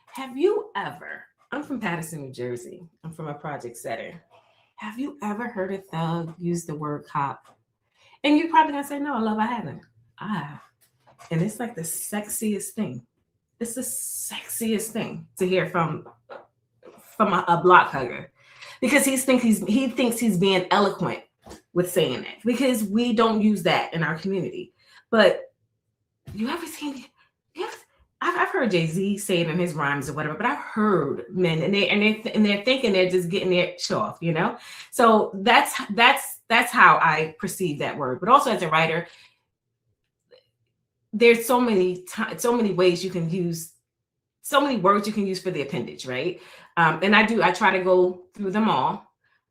Have you ever, I'm from Paterson, New Jersey. I'm from a project setting. Have you ever heard a thug use the word cock? And you're probably gonna say, no, Love, I haven't. And it's like the sexiest thing. It's the sexiest thing to hear from a block hugger. Because he thinks he's being eloquent with saying that, because we don't use that in our community. But you ever seen? I've heard Jay-Z say it in his rhymes or whatever, but I've heard men and they're thinking they're just getting their show off, you know. So that's how I perceive that word. But also as a writer, there's so many ways you can use, so many words you can use for the appendage, right? And I try to go through them all.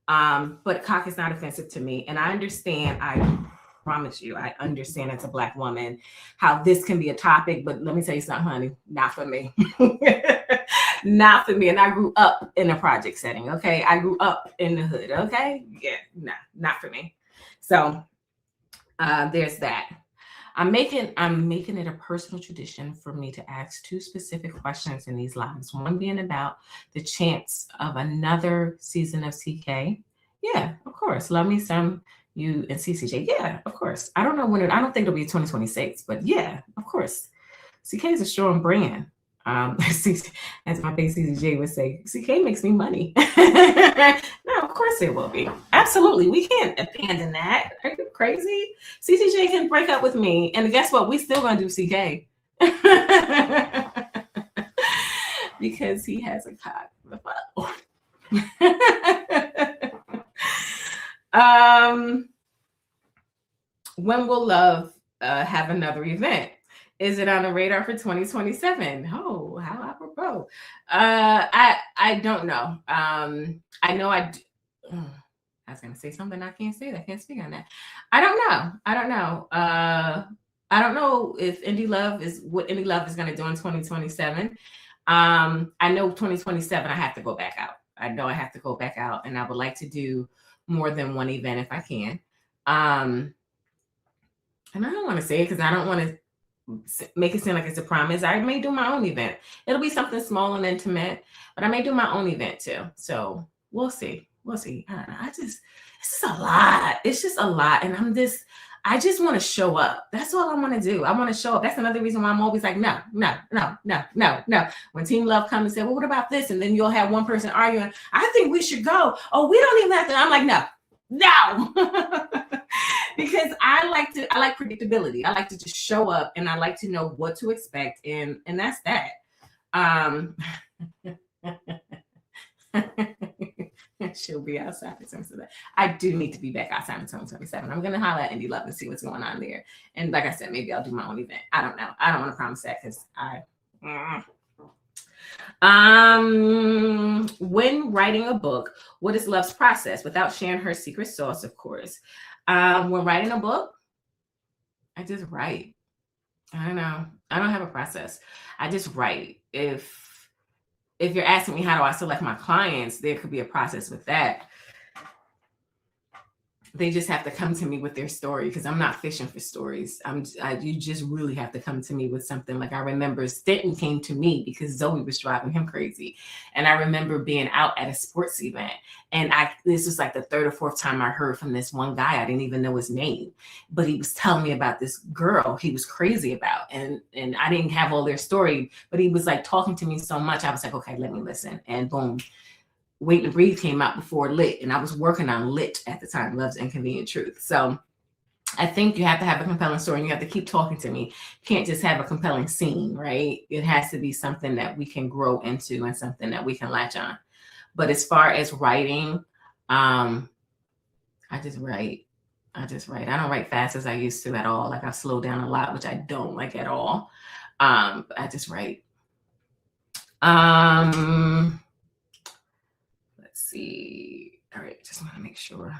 But cock is not offensive to me. And I understand, I promise you, I understand as a Black woman how this can be a topic, but let me tell you something, honey, not for me. Not for me. And I grew up in a project setting, okay? I grew up in the hood, okay? Yeah, no, not for me. So there's that. I'm making it a personal tradition for me to ask 2 specific questions in these lives. One being about the chance of another season of CK. Yeah, of course. Love me some you and CCJ. Yeah, of course. I don't know when I don't think it'll be 2026, but yeah, of course. CK is a strong brand. As my big CCJ would say, CK makes me money. No, of course it will be. Absolutely. We can't abandon that. Are you crazy? CCJ can break up with me. And guess what? We still gonna do CK. Because he has a cock. When will Love have another event? Is it on the radar for 2027? Oh, how apropos. I don't know. I know I was going to say something I can't say. I can't speak on that. I don't know. I don't know if what Indie Love is going to do in 2027. I know 2027 I have to go back out. I know I have to go back out, and I would like to do more than one event if I can. And I don't want to say it because I don't want to make it seem like it's a promise. I may do my own event. It'll be something small and intimate, but I may do my own event too. So we'll see. I don't know. It's just a lot. It's just a lot. And I just want to show up. That's all I want to do. I want to show up. That's another reason why I'm always like, no. When Team Love comes and say, well, what about this? And then you'll have one person arguing, I think we should go. Oh, we don't even have to. I'm like, no. Because I like predictability. I like to just show up and I like to know what to expect. And that's that. she'll be outside for 2027. I do need to be back outside in 2027. I'm gonna holler at Indie Love and see what's going on there. And like I said, maybe I'll do my own event. I don't know. I don't want to promise that because when writing a book, what is Love's process without sharing her secret sauce, of course? When writing a book, I just write. I don't know. I don't have a process. I just write. If you're asking me how do I select my clients, there could be a process with that. They just have to come to me with their story because I'm not fishing for stories. You just really have to come to me with something. Like I remember Stanton came to me because Zoe was driving him crazy. And I remember being out at a sports event. And this was like the third or fourth time I heard from this one guy. I didn't even know his name, but he was telling me about this girl he was crazy about. And I didn't have all their story, but he was like talking to me so much. I was like, okay, let me listen. And boom. Wait to Breathe came out before Lit, and I was working on Lit at the time, Love's Inconvenient Truth. So I think you have to have a compelling story, and you have to keep talking to me. You can't just have a compelling scene, right? It has to be something that we can grow into and something that we can latch on. But as far as writing, I just write. I don't write fast as I used to at all. Like I've slowed down a lot, which I don't like at all. But I just write. See. All right, just want to make sure.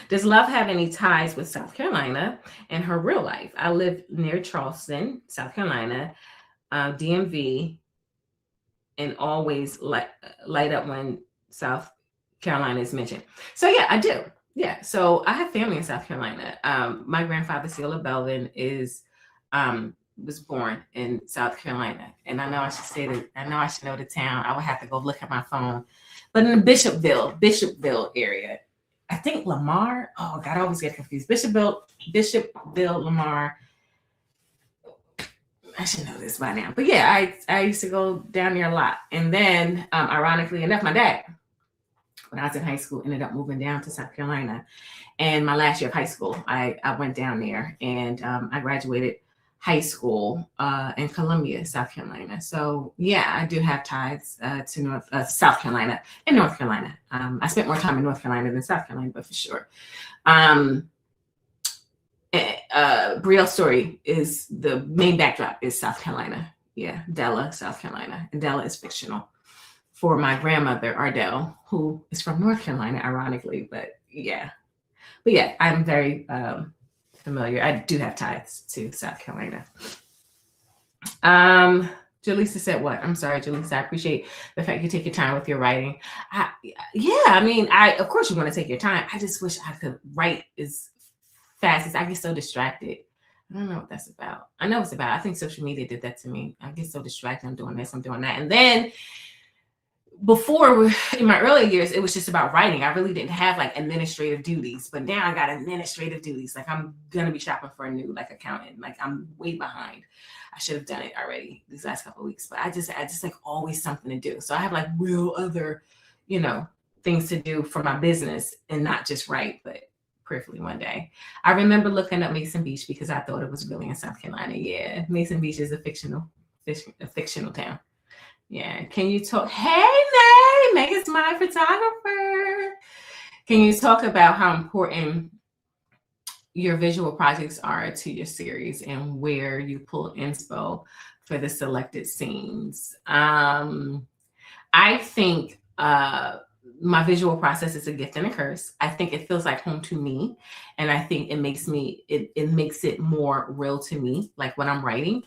Does Love have any ties with South Carolina in her real life? I live near Charleston, South Carolina, DMV, and always light up when South Carolina is mentioned. So yeah, I do. Yeah, so I have family in South Carolina. My grandfather, Ceola Belvin, was born in South Carolina. And I know I should say that, I know I should know the town. I would have to go look at my phone. But in the Bishopville area, I think Lamar. Oh God, I always get confused. Bishopville, Lamar. I should know this by now. But yeah, I used to go down there a lot. And then ironically enough, my dad, when I was in high school, ended up moving down to South Carolina. And my last year of high school, I went down there and I graduated high school in Columbia, South Carolina. So yeah, I do have ties to South Carolina and North Carolina. I spent more time in North Carolina than South Carolina, but for sure. Brielle's story is the main backdrop is South Carolina. Yeah, Della, South Carolina. And Della is fictional for my grandmother, Ardell, who is from North Carolina, ironically. But yeah, I'm very familiar. I do have ties to South Carolina. Jaleesa said what? I'm sorry, Jaleesa. I appreciate the fact you take your time with your writing. Of course you want to take your time. I just wish I could write as fast as I get so distracted. I don't know what that's about. I know it's about. I think social media did that to me. I get so distracted. I'm doing this, I'm doing that. And then before, in my earlier years, it was just about writing. I really didn't have like administrative duties, but now I got administrative duties. Like I'm gonna be shopping for a new accountant. Like I'm way behind. I should have done it already these last couple of weeks, but I just like always something to do. So I have like real other, things to do for my business and not just write, but prayerfully one day. I remember looking up Mason Beach because I thought it was really in South Carolina. Yeah, Mason Beach is a fictional town. Yeah. Can you talk? Hey, Meg is my photographer. Can you talk about how important your visual projects are to your series and where you pull inspo for the selected scenes? I think my visual process is a gift and a curse. I think it feels like home to me. And I think it makes it more real to me, like when I'm writing.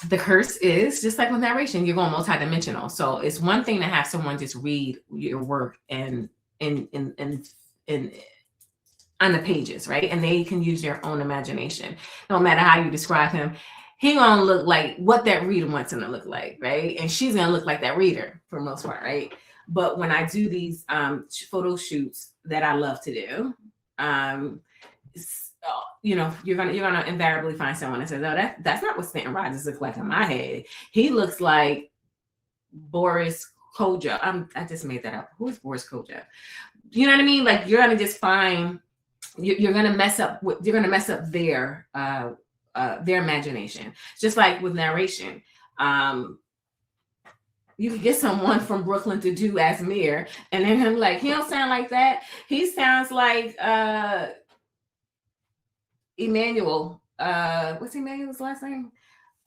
The curse is just like with narration, you're going multidimensional. So it's one thing to have someone just read your work and in on the pages, right? And they can use their own imagination. No matter how you describe him, he gonna look like what that reader wants him to look like, right? And she's gonna look like that reader for the most part, right? But when I do these photo shoots that I love to do, you're gonna invariably find someone that says, "Oh, that's not what Stanton Rogers looks like in my head. He looks like Boris Kodjoe." I just made that up. Who's Boris Kodjoe? You know what I mean? Like you're gonna just find you're gonna mess up their imagination. Just like with narration, you could get someone from Brooklyn to do as mayor, and then I'm like, he don't sound like that. He sounds like Emmanuel. What's Emmanuel's last name?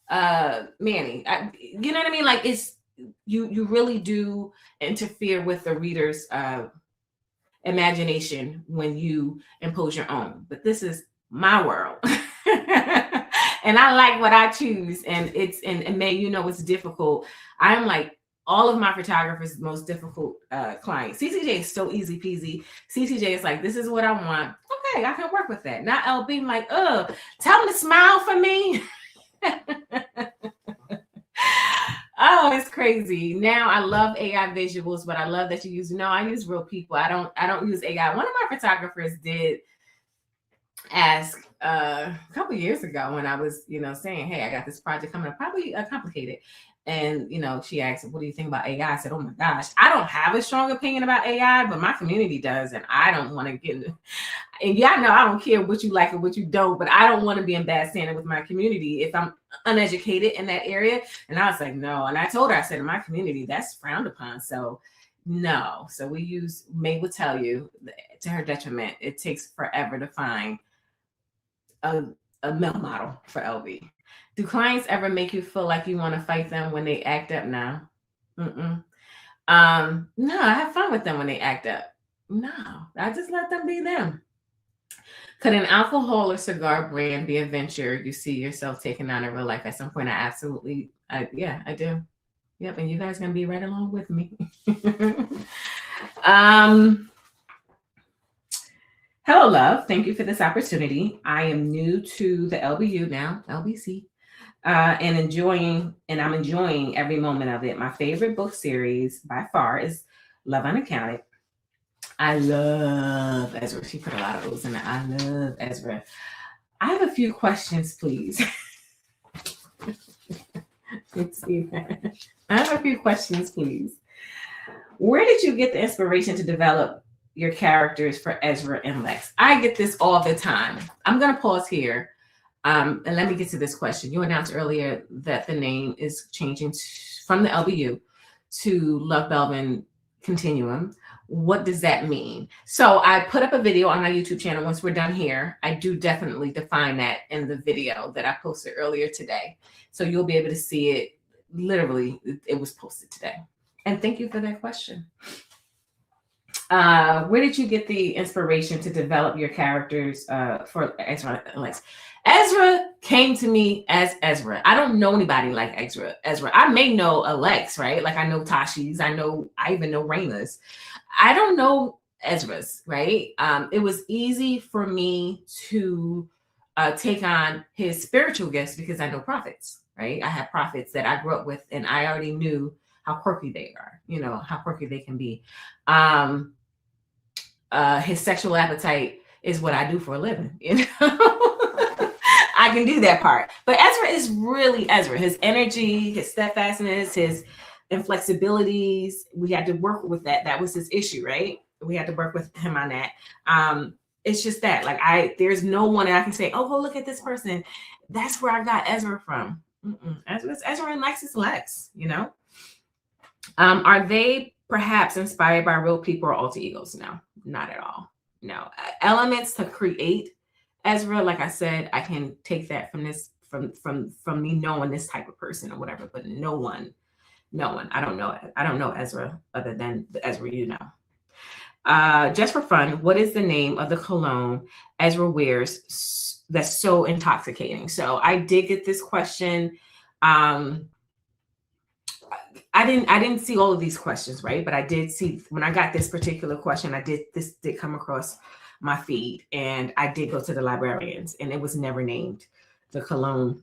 Manny. You know what I mean? Like, it's you really do interfere with the reader's imagination when you impose your own. But this is my world. And I like what I choose. And it's and May, you know, it's difficult. I'm like all of my photographers' most difficult clients. CCJ is so easy peasy. CCJ is like, this is what I want. Okay, I can work with that. Not LB, I'm like, tell them to smile for me. Oh, it's crazy. Now I love AI visuals, but I love that you use, no, I use real people. I don't use AI. One of my photographers did ask a couple years ago when I was, saying, hey, I got this project coming up, probably complicated. And, she asked, what do you think about AI? I said, oh my gosh, I don't have a strong opinion about AI, but my community does. And I don't want to get in. And y'all know I don't care what you like or what you don't, but I don't want to be in bad standing with my community if I'm uneducated in that area. And I was like, no. And I told her, I said, in my community, that's frowned upon. So no. So we use, May will tell you, to her detriment, it takes forever to find a male model for LB. Do clients ever make you feel like you want to fight them when they act up now? No, I have fun with them when they act up. No, I just let them be them. Could an alcohol or cigar brand be a venture you see yourself taking on in real life at some point? I do. Yep, and you guys gonna be right along with me. Hello, love. Thank you for this opportunity. I am new to the LBU now, LBC, and I'm enjoying every moment of it. My favorite book series by far is Love Unaccounted. I love Ezra. She put a lot of O's in it. I love Ezra. I have a few questions, please. Let's see that. I have a few questions, please. Where did you get the inspiration to develop your characters for Ezra and Lex? I get this all the time. I'm going to pause here and let me get to this question. You announced earlier that the name is changing from the LBU to Love Belvin Continuum. What does that mean? So I put up a video on my YouTube channel. Once we're done here, I do definitely define that in the video that I posted earlier today. So you'll be able to see it. Literally, it was posted today. And thank you for that question. Where did you get the inspiration to develop your characters for Ezra and Lex? Ezra came to me as Ezra. I don't know anybody like Ezra. I may know Alex, right? Like I know Tashi's. I even know Raina's. I don't know Ezra's, right? It was easy for me to take on his spiritual gifts because I know prophets, right? I have prophets that I grew up with, and I already knew how quirky they are, how quirky they can be. His sexual appetite is what I do for a living, I can do that part. But Ezra is really Ezra. His energy, his steadfastness, his inflexibilities, we had to work with that. That was his issue, right? We had to work with him on that. It's just that, like, there's no one that I can say, oh, go look at this person. That's where I got Ezra from. Ezra and Lex is Lex, Are they perhaps inspired by real people or alter egos? No, not at all. No. Elements to create Ezra, like I said, I can take that from this, from me knowing this type of person or whatever, but no one. I don't know Ezra other than the Ezra just for fun, what is the name of the cologne Ezra wears that's so intoxicating? So I did get this question. I didn't see all of these questions, right? But I did see, when I got this particular question, this did come across my feed, and I did go to the librarians, and it was never named the cologne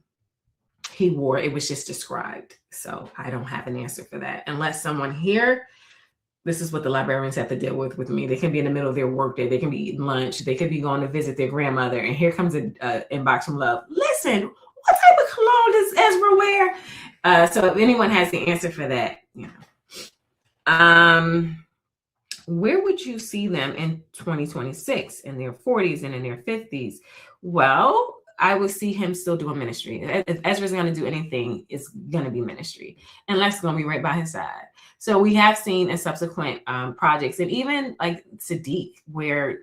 he wore. It was just described. So I don't have an answer for that. Unless someone here, this is what the librarians have to deal with me. They can be in the middle of their workday. They can be eating lunch. They could be going to visit their grandmother. And here comes an inbox from Love. Listen, what type of cologne does Ezra wear? So if anyone has the answer for that, where would you see them in 2026, in their 40s and in their 50s? Well, I would see him still doing ministry. If Ezra's going to do anything, it's going to be ministry, and Lex is going to be right by his side. So we have seen in subsequent projects, and even like Sadiq, where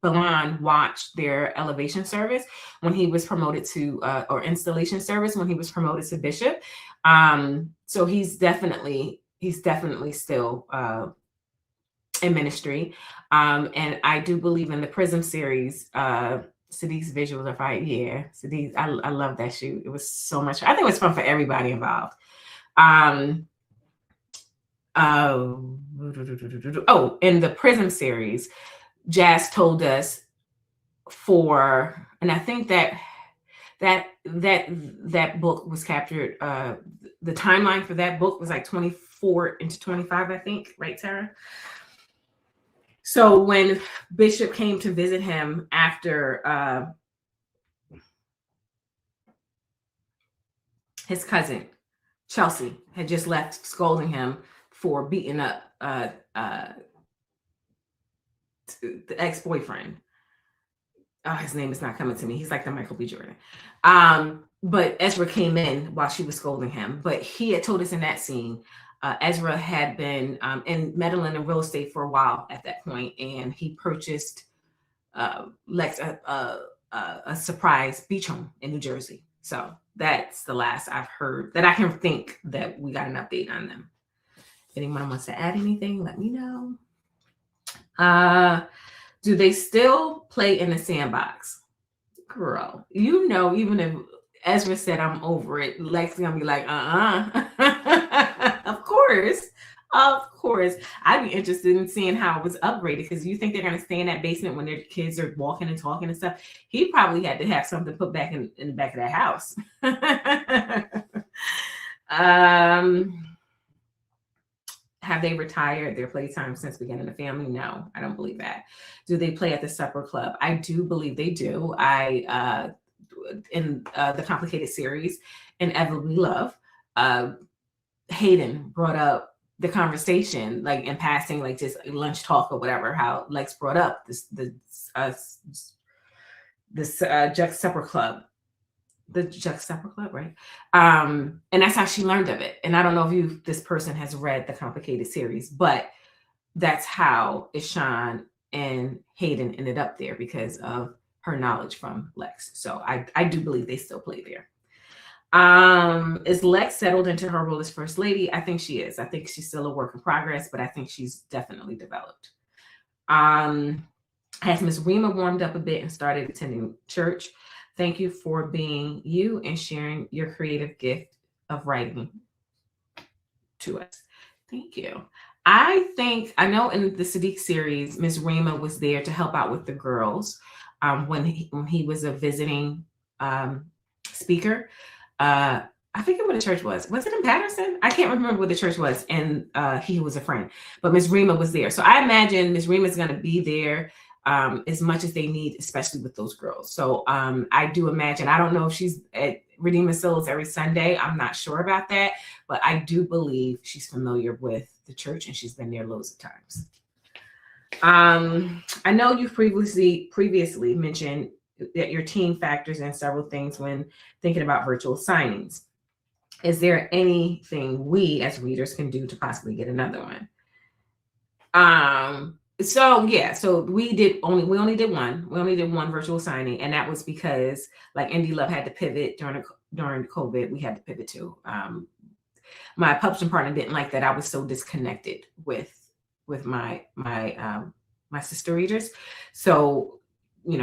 Balan watched their elevation service when he was promoted to, or installation service when he was promoted to bishop. So he's definitely still in ministry. And I do believe in the Prism series, Sadiq's visuals are fire. Yeah, Sadiq, I love that shoot. It was so much. I think it was fun for everybody involved. Oh, in the Prism series, Jazz told us and I think that book was captured. The timeline for that book was like 24 into 25, I think, right, Sarah? So when Bishop came to visit him after his cousin Chelsea had just left, scolding him for beating up the ex-boyfriend. His name is not coming to me. He's like the Michael B. Jordan. But Ezra came in while she was scolding him. But he had told us in that scene, Ezra had been meddling in real estate for a while at that point, and he purchased Lex a surprise beach home in New Jersey. So that's the last I've heard that I can think that we got an update on them. If anyone wants to add anything, let me know. Do they still play in the sandbox? Girl, even if Ezra said I'm over it, Lex is gonna be like, Of course. I'd be interested in seeing how it was upgraded, because you think they're gonna stay in that basement when their kids are walking and talking and stuff. He probably had to have something put back in the back of that house. Have they retired their playtime since beginning the family? No, I don't believe that. Do they play at the supper club? I do believe they do. In the complicated series in ElleBee Love, Hayden brought up the conversation, like in passing, like just lunch talk or whatever, how Lex brought up this Jack Supper Club. The Jack Supper Club, right? And that's how she learned of it. And I don't know if this person has read the complicated series, but that's how Ishan and Hayden ended up there, because of her knowledge from Lex. So I do believe they still play there. Is Lex settled into her role as First Lady? I think she is. I think she's still a work in progress, but I think she's definitely developed. Has Miss Rima warmed up a bit and started attending church? Thank you for being you and sharing your creative gift of writing to us. Thank you. I know in the Sadiq series, Miss Rima was there to help out with the girls when he was a visiting speaker. I forget what the church was. Was it in Patterson? I can't remember what the church was. And he was a friend, but Miss Rima was there. So I imagine Miss Rima is going to be there as much as they need, especially with those girls. So I do imagine, I don't know if she's at Redeeming Souls every Sunday. I'm not sure about that, but I do believe she's familiar with the church and she's been there loads of times. I know you've previously mentioned that your team factors in several things when thinking about virtual signings. Is there anything we as readers can do to possibly get another one? So we only did one virtual signing, and that was because like Indie Love had to pivot during COVID. We had to pivot too. My publishing partner didn't like that I was so disconnected with my sister readers. So,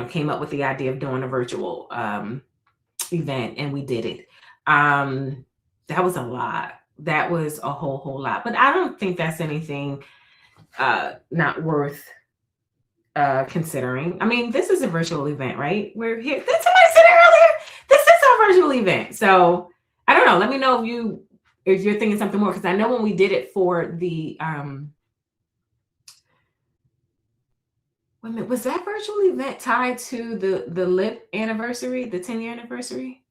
came up with the idea of doing a virtual event, and we did it. That was a lot. That was a whole lot. But I don't think that's anything not worth considering. I mean, this is a virtual event, right? We're here. Did somebody say that earlier? This is a virtual event. So I don't know. Let me know if you're thinking something more, because I know when we did it for the was that virtual event tied to the LIP anniversary, the 10-year anniversary?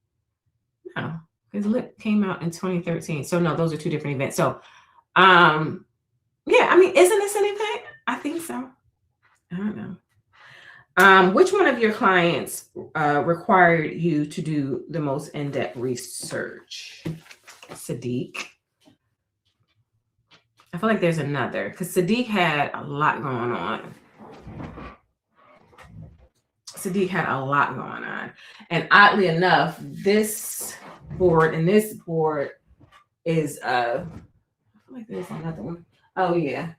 No, because LIP came out in 2013. So no, those are two different events. So yeah, I mean, isn't this an event? I think so. I don't know. Which one of your clients required you to do the most in-depth research? Sadiq. I feel like there's another, because Sadiq had a lot going on. Sadiq had a lot going on. And oddly enough, this board and this board is I feel like there's another one. Oh yeah.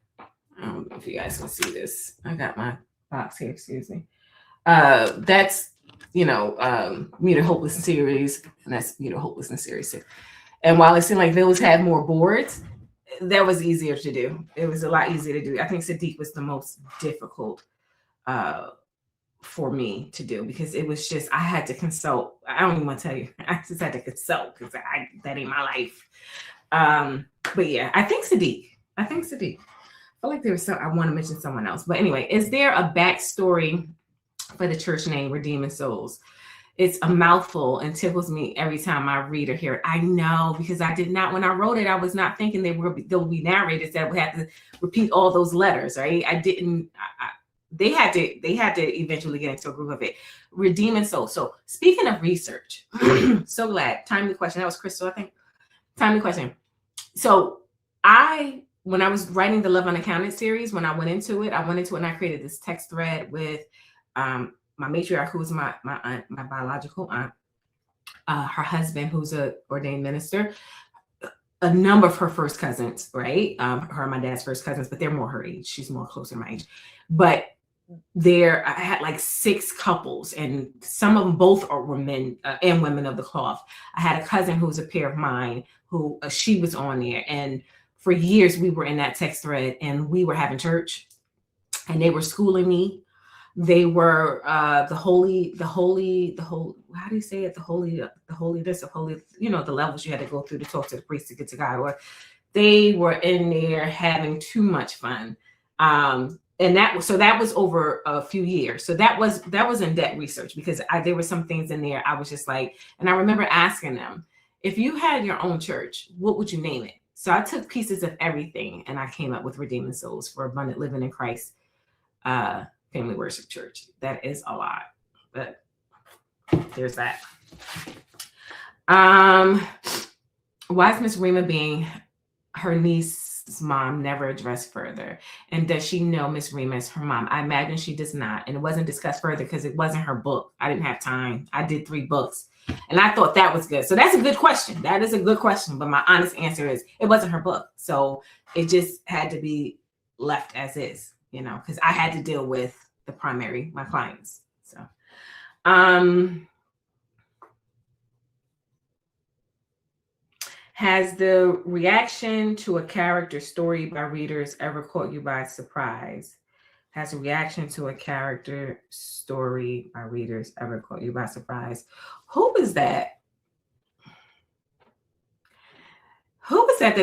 I don't know if you guys can see this. I got my box here, excuse me. That's Muted Hopelessness series, and that's Muted Hopelessness series 6. And while it seemed like those had more boards, that was easier to do. It was a lot easier to do. I think Sadiq was the most difficult for me to do, because it was just, I had to consult. I don't even want to tell you. I just had to consult because that ain't my life. But yeah, I think Sadiq. I feel like there was I want to mention someone else. But anyway, is there a backstory for the church name Redeeming Souls? It's a mouthful and tickles me every time I read or hear it. I know, because I did not, when I wrote it, I was not thinking they'll be narrators that would have to repeat all those letters, right? I didn't. They had to eventually get into a group of it. Redeeming Souls. So speaking of research, so glad. Timely question. That was Crystal, I think. Timely question. So when I was writing the Love Unaccounted series, when I went into it and I created this text thread with my matriarch, who was my aunt, my biological aunt, her husband, who's an ordained minister, a number of her first cousins, right? Her and my dad's first cousins, but they're more her age. She's more closer to my age. But I had like 6 couples, and some of them both were men and women of the cloth. I had a cousin who was a peer of mine, who she was on there, and for years we were in that text thread, and we were having church, and they were schooling me. They were the holy, how do you say it? The holiness of holy, the levels you had to go through to talk to the priest to get to God. Or they were in there having too much fun. And that was over a few years. So that was in-depth research, because there were some things in there I was just like, and I remember asking them, if you had your own church, what would you name it? So I took pieces of everything and I came up with Redeeming Souls for Abundant Living in Christ Family Worship Church. That is a lot, but there's that. Why is Miss Rima being her niece's mom never addressed further? And does she know Miss Rima is her mom? I imagine she does not. And it wasn't discussed further because it wasn't her book. I didn't have time. I did 3 books and I thought that was good. So that's a good question. That is a good question. But my honest answer is it wasn't her book. So it just had to be left as is, because I had to deal with my clients. So, has the reaction to a character story by readers ever caught you by surprise? Has a reaction to a character story by readers ever caught you by surprise? Who was that? Who was that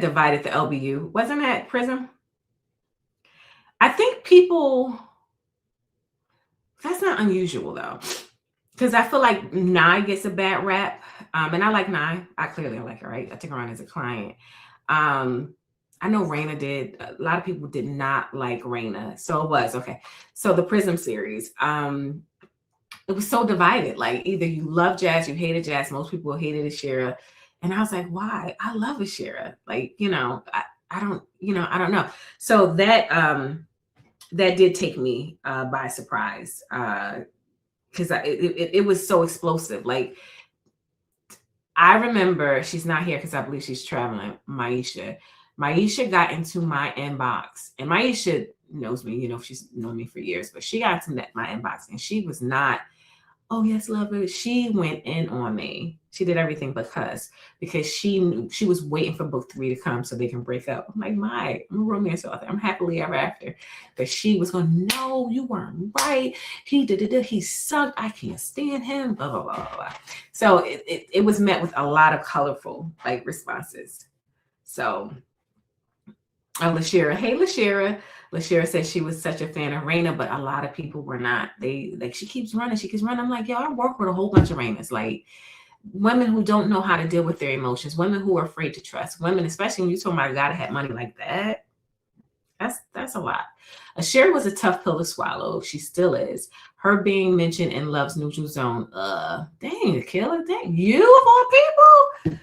divided the LBU? Wasn't that Prism? I think people, that's not unusual though, because I feel like Nye gets a bad rap. And I like Nye. I clearly like her, right? I took her on as a client. I know Raina did. A lot of people did not like Raina. So it was okay. So the Prism series, it was so divided. Like either you love jazz, you hated jazz. Most people hated Ashera. And I was like, why? I love Ashera. Like, I don't know. So that did take me by surprise. Because it was so explosive. Like, I remember, she's not here because I believe she's traveling, Maisha. Maisha got into my inbox, and Maisha knows me, she's known me for years, but she got into my inbox and she was not, oh yes, love it. She went in on me. She did everything because she knew, she was waiting for book 3 to come so they can break up. I'm like, I'm a romance author. I'm happily ever after. But she was going, no, you weren't right. He sucked. I can't stand him. Blah, blah, blah, blah, blah. So it was met with a lot of colorful responses. So Lashera, hey Lashera. Lashera said she was such a fan of Raina, but a lot of people were not. They she keeps running. I'm like, yo, I work with a whole bunch of Rainas. Like women who don't know how to deal with their emotions, women who are afraid to trust, women, especially when you talk about a guy that had money like that. That's a lot. Sherry was a tough pill to swallow. She still is. Her being mentioned in Love's Neutral Zone. Dang, killer. Dang, you of all people.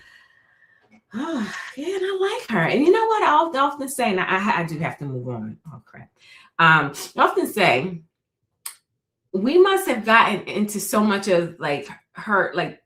Yeah, and I like her. And you know what? I often say, and I do have to move on. Oh crap. I often say we must have gotten into so much of like her, like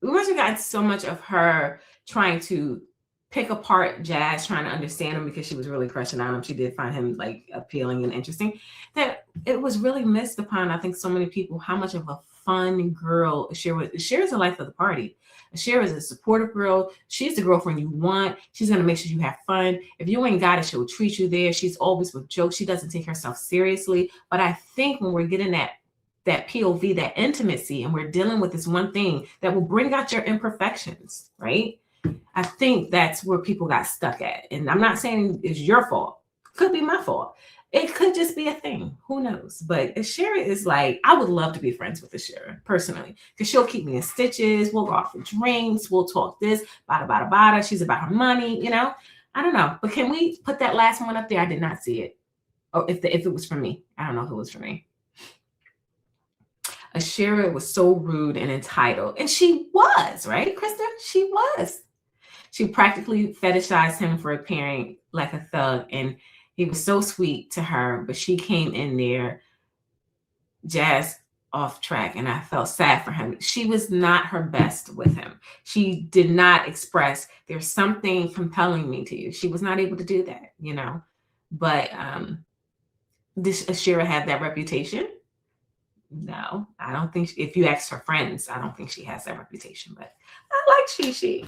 we must have gotten so much of her trying to pick apart Jazz, trying to understand him because she was really crushing on him. She did find him like appealing and interesting. That it was really missed upon, I think, so many people, how much of a fun girl Cher is. Cher is the life of the party. Cher is a supportive girl. She's the girlfriend you want. She's going to make sure you have fun. If you ain't got it, she'll treat you there. She's always with jokes. She doesn't take herself seriously. But I think when we're getting that POV, that intimacy, and we're dealing with this one thing that will bring out your imperfections, right? I think that's where people got stuck at. And I'm not saying it's your fault. Could be my fault. It could just be a thing. Who knows? But Cher is like, I would love to be friends with Cher personally, because she'll keep me in stitches. We'll go out for drinks. We'll talk this, bada, bada, bada. She's about her money, you know? I don't know. But can we put that last one up there? I did not see it. Oh, if it was for me. I don't know if it was for me. Cher was so rude and entitled. And she was, right, Krista? She was. She practically fetishized him for appearing like a thug. And he was so sweet to her, but she came in there, Jazz, off track. And I felt sad for him. She was not her best with him. She did not express, there's something compelling me to you. She was not able to do that, you know. But does Cher have that reputation? No, I don't think, if you ask her friends, I don't think she has that reputation, but I like Shishi.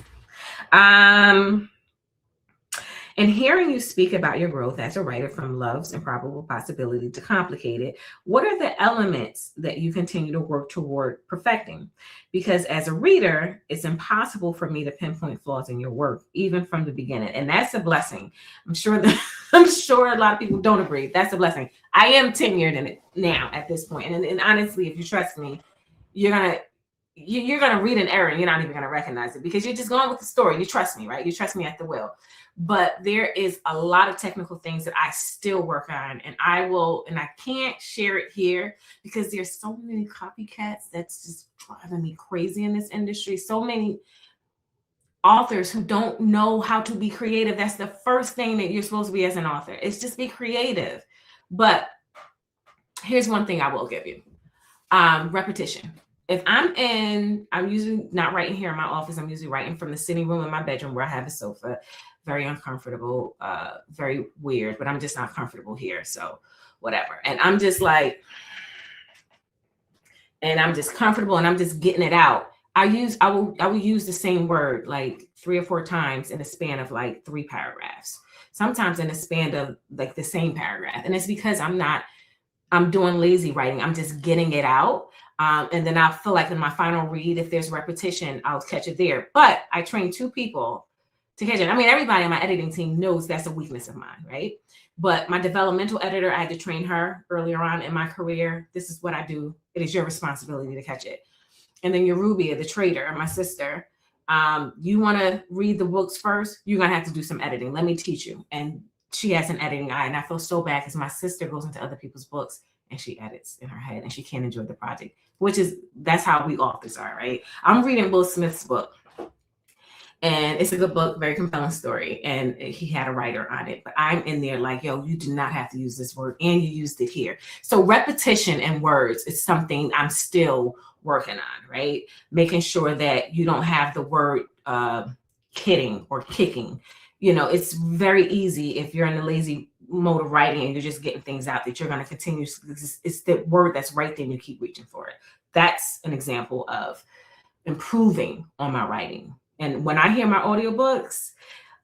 And hearing you speak about your growth as a writer from Love's Improbable Possibility to Complicated, what are the elements that you continue to work toward perfecting? Because as a reader, it's impossible for me to pinpoint flaws in your work, even from the beginning. And that's a blessing. I'm sure a lot of people don't agree. That's a blessing. I am tenured in it now at this point. And honestly, if you trust me, you're gonna read an error and you're not even gonna recognize it because you're just going with the story. You trust me, right? You trust me at the will. But there is a lot of technical things that I still work on, and I can't share it here because there's so many copycats that's just driving me crazy in this industry. So many authors who don't know how to be creative. That's the first thing that you're supposed to be as an author. It's just be creative. But here's one thing I will give you. Repetition. If I'm usually not writing here in my office. I'm usually writing from the sitting room in my bedroom where I have a sofa. Very uncomfortable, very weird, but I'm just not comfortable here. So whatever. And I'm just like, and I'm just comfortable and I'm just getting it out. I will use the same word like 3 or 4 times in a span of like 3 paragraphs, sometimes in a span of like the same paragraph. And it's because I'm doing lazy writing. I'm just getting it out. And then I feel like in my final read, if there's repetition, I'll catch it there. But I train 2 people to catch it. I mean, everybody on my editing team knows that's a weakness of mine, right? But my developmental editor, I had to train her earlier on in my career. This is what I do. It is your responsibility to catch it. And then your Rubia, the trader, my sister, you want to read the books first, you're going to have to do some editing. Let me teach you. And she has an editing eye. And I feel so bad because my sister goes into other people's books and she edits in her head and she can't enjoy the project, that's how we authors are, right? I'm reading Will Smith's book. And it's a good book, very compelling story. And he had a writer on it. But I'm in there like, yo, you do not have to use this word. And you used it here. So repetition in words is something I'm still working on, right? Making sure that you don't have the word kidding or kicking. You know, it's very easy if you're in a lazy mode of writing and you're just getting things out that you're going to continue. It's the word that's right there and you keep reaching for it. That's an example of improving on my writing. And when I hear my audiobooks,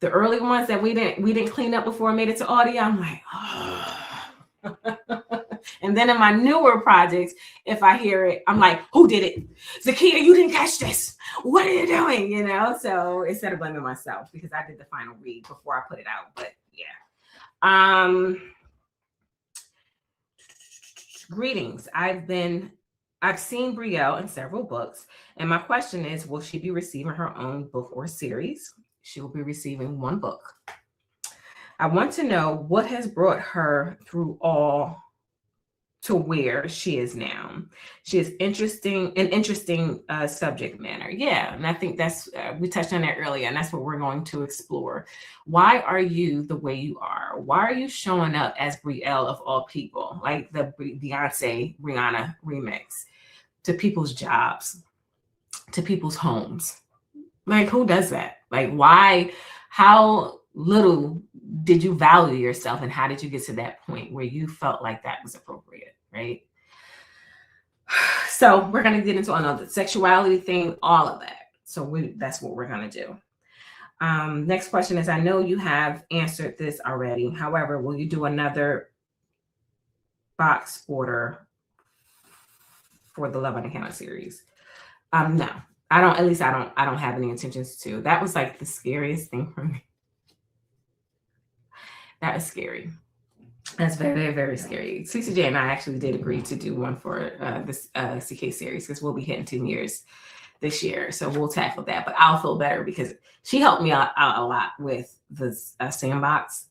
the early ones that we didn't clean up before I made it to audio, I'm like, oh. And then in my newer projects, if I hear it, I'm like, who did it? Zakiya, you didn't catch this. What are you doing? You know, so instead of blaming myself because I did the final read before I put it out. But yeah. Greetings. I've seen Brielle in several books, and my question is, will she be receiving her own book or series? She will be receiving 1 book. I want to know what has brought her through all to where she is now. She is interesting subject matter. Yeah, and I think that's we touched on that earlier, and that's what we're going to explore. Why are you the way you are? Why are you showing up as Brielle of all people, like the Beyonce Rihanna remix, to people's jobs, to people's homes? Like, who does that? Like, why? How little did you value yourself, and how did you get to that point where you felt like that was appropriate, right? So we're going to get into another sexuality thing, all of that. So that's what we're going to do. Next question is, I know you have answered this already. However, will you do another box order for the Love on Account series? No, I don't. At least I don't have any intentions to. That was like the scariest thing for me. That is scary. That's very, very, very scary. CCJ and I actually did agree to do one for this CK series, because we'll be hitting 10 years this year. So we'll tackle that. But I'll feel better because she helped me out a lot with the sandbox.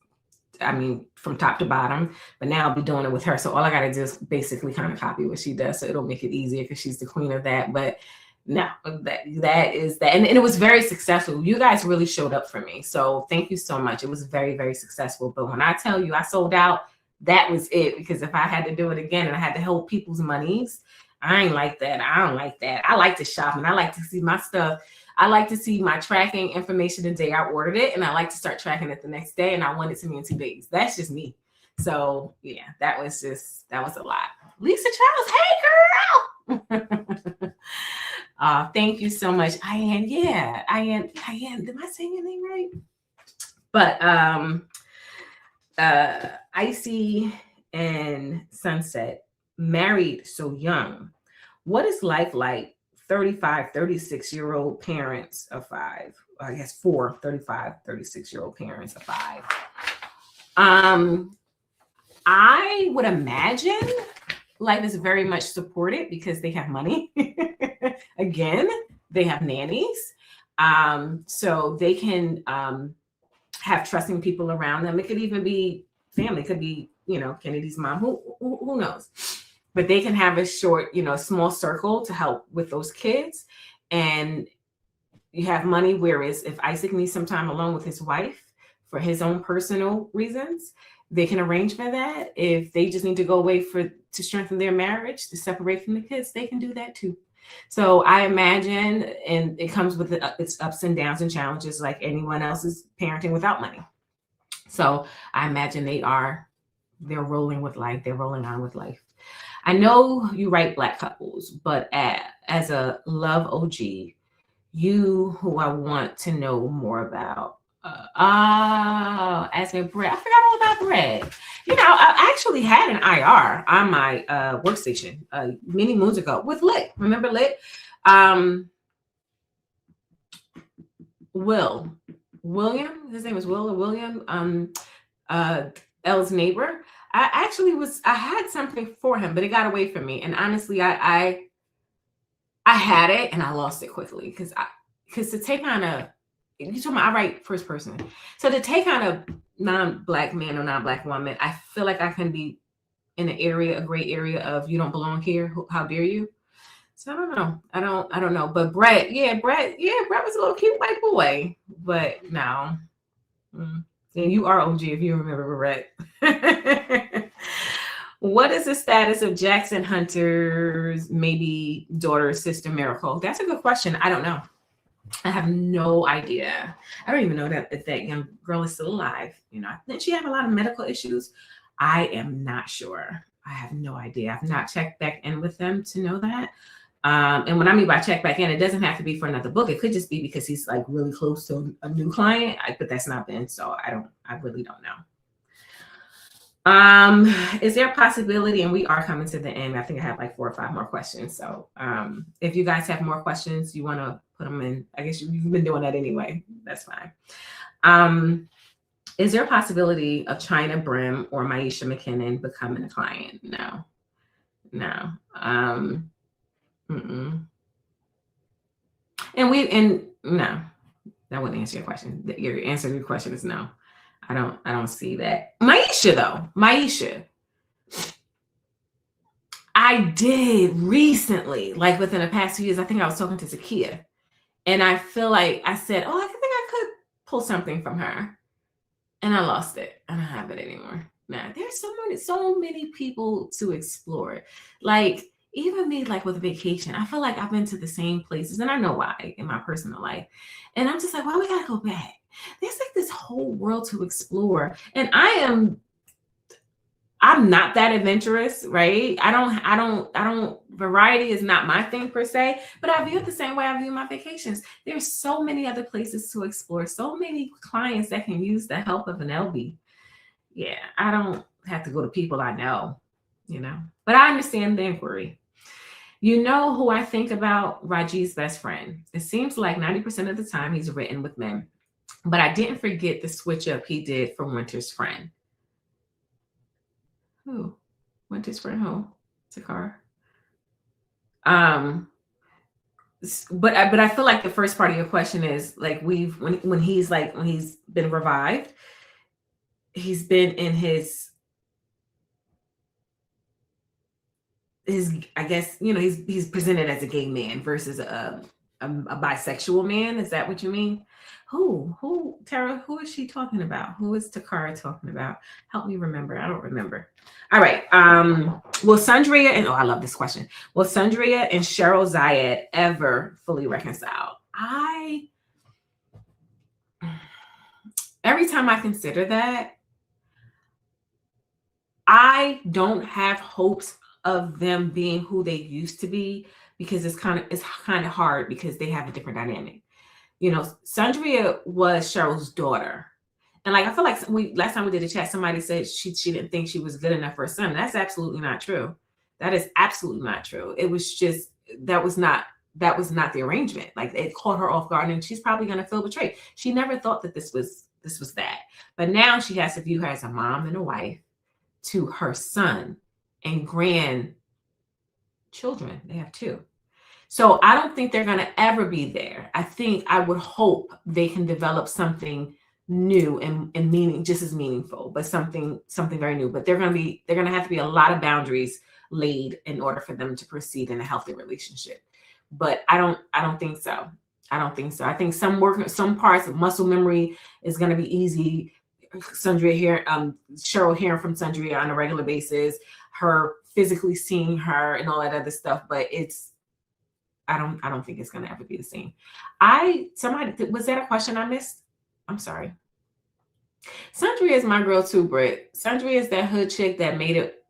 I mean, from top to bottom. But now I'll be doing it with her. So all I got to do is basically kind of copy what she does. So it'll make it easier because she's the queen of that. But no, that is that. And it was very successful. You guys really showed up for me. So thank you so much. It was very, very successful. But when I tell you I sold out, that was it. Because if I had to do it again and I had to hold people's monies, I ain't like that. I don't like that. I like to shop and I like to see my stuff. I like to see my tracking information the day I ordered it. And I like to start tracking it the next day. And I want it to me in 2 days. That's just me. So yeah, that was a lot. Lisa Charles, hey girl. Thank you so much. Ian, did I say your name right? But Icy and Sunset, married so young. What is life like 35, 36-year-old parents of 5? I guess 4 35, 36-year-old parents of 5. I would imagine life is very much supported because they have money. Again, they have nannies. So they can have trusting people around them. It could even be family. It could be, Kennedy's mom. Who knows? But they can have a short, small circle to help with those kids. And you have money. Whereas if Isaac needs some time alone with his wife for his own personal reasons, they can arrange for that. If they just need to go away to strengthen their marriage, to separate from the kids, they can do that too. So I imagine, and it comes with its ups and downs and challenges like anyone else's parenting without money. So I imagine they're rolling with life. They're rolling on with life. I know you write Black couples, but as a love OG, you who I want to know more about. Asking Brett. I forgot all about Brett. I actually had an IR on my workstation many moons ago with Lit. Remember Lit? William. His name was Will or William. Elle's neighbor. I had something for him, but it got away from me. And honestly, I had it and I lost it quickly because to take on you talking about, I write first person. So to take on a non-Black man or non-Black woman, I feel like I can be in a gray area of you don't belong here. How dare you? So I don't know. I don't know. But Brett was a little cute white boy. But no. And you are OG if you remember Brett. What is the status of Jackson Hunter's maybe daughter, sister Miracle? That's a good question. I don't know. I have no idea. I don't even know that young girl is still alive. Didn't she have a lot of medical issues? I am not sure. I have no idea. I've not checked back in with them to know that. And when I mean by check back in, it doesn't have to be for another book. It could just be because he's like really close to a new client. But that's not been. So I really don't know. Is there a possibility, and we are coming to the end. I think I have like 4 or 5 more questions. So if you guys have more questions, you want to put them in. I guess you've been doing that anyway. That's fine. Is there a possibility of China Brim or Maisha McKinnon becoming a client? No. No. And no, that wouldn't answer your question. Your answer to your question is no. I don't see that. Maisha though, Maisha. I did recently, like within the past few years, I think I was talking to Zakia, and I feel like I said, oh, I think I could pull something from her. And I lost it. I don't have it anymore. Nah, there's so many people to explore. Like, even me, like with vacation, I feel like I've been to the same places, and I know why in my personal life. And I'm just like, why we gotta go back? There's like this whole world to explore. And I'm not that adventurous, right? Variety is not my thing per se, but I view it the same way I view my vacations. There's so many other places to explore, so many clients that can use the help of an ElleBee. Yeah, I don't have to go to people I know, but I understand the inquiry. You know who I think about? Raji's best friend. It seems like 90% of the time he's written with men, but I didn't forget the switch up he did for Winter's friend. Who? Winter's friend who? Takara. But I feel like the first part of your question is like when he's been revived, he's been in his I guess he's presented as a gay man versus a bisexual man. Is that what you mean? Who Tara? Who is she talking about? Who is Takara talking about? Help me remember. I don't remember. All right. Will Sundria and I love this question. Will Sundria and Cheryl Zayed ever fully reconcile? Every time I consider that, I don't have hopes of them being who they used to be, because it's kind of hard because they have a different dynamic. Sundria was Cheryl's daughter. And like, I feel like last time we did a chat, somebody said she didn't think she was good enough for a son. That's absolutely not true. That is absolutely not true. It was just, that was not the arrangement. Like, it caught her off guard, and she's probably going to feel betrayed. She never thought that this was that. But now she has to view her as a mom and a wife to her son and grandchildren. They have 2. So I don't think they're going to ever be there. I would hope they can develop something new and meaning, just as meaningful, but something very new. But they're going to have to be a lot of boundaries laid in order for them to proceed in a healthy relationship. But I don't think so. I think some parts of muscle memory is going to be easy. Cheryl hearing from Sundria on a regular basis, her physically seeing her and all that other stuff, but I don't think it's going to ever be the same. Was that a question I missed? I'm sorry. Sundria is my girl too, Britt. Sundria is that hood chick that made it,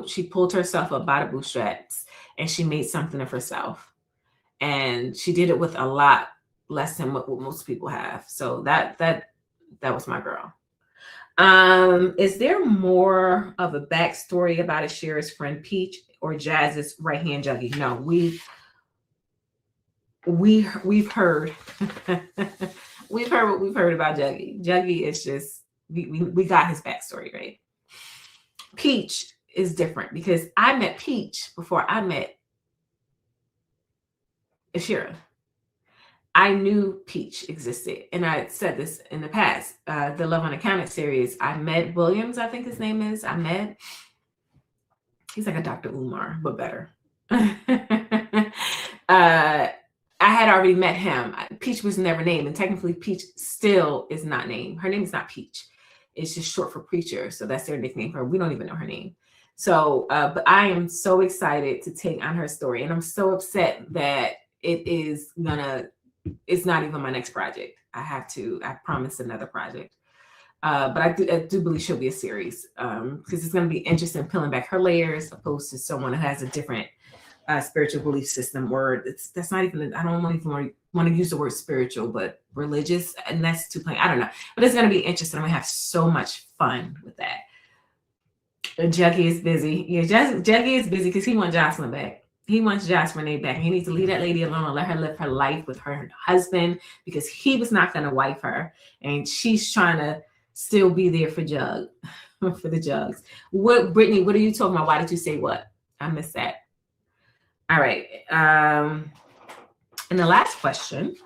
she pulled herself up by the bootstraps and she made something of herself. And she did it with a lot less than what most people have. So that was my girl. Is there more of a backstory about Ashira's friend Peach or Jazz's right-hand Juggy? No, we've heard we've heard what we've heard about Juggy. Juggy is just we got his backstory, right? Peach is different because I met Peach before I met Ashira. I knew Peach existed, and I said this in the past. The Love Unaccounted series, Ahmed Williams, I think his name is Ahmed. He's like a Dr. Umar, but better. I had already met him. Peach was never named, and technically Peach still is not named. Her name is not Peach. It's just short for preacher, so that's their nickname for her. We don't even know her name. So, but I am so excited to take on her story, and I'm so upset that it's not even my next project. I promised another project. But I do believe she'll be a series, because it's going to be interesting peeling back her layers opposed to someone who has a different spiritual belief system, or that's not even, I don't even want to use the word spiritual, but religious, and that's too plain. I don't know, but it's going to be interesting. I'm going to have so much fun with that. Juggy is busy. Yeah, Juggy is busy because he wants Jocelyn back. He wants Josh Renee back. He needs to leave that lady alone and let her live her life with her husband, because he was not going to wife her, and she's trying to still be there for for the Jugs. Brittany, what are you talking about? Why did you say what? I missed that. All right. And the last question.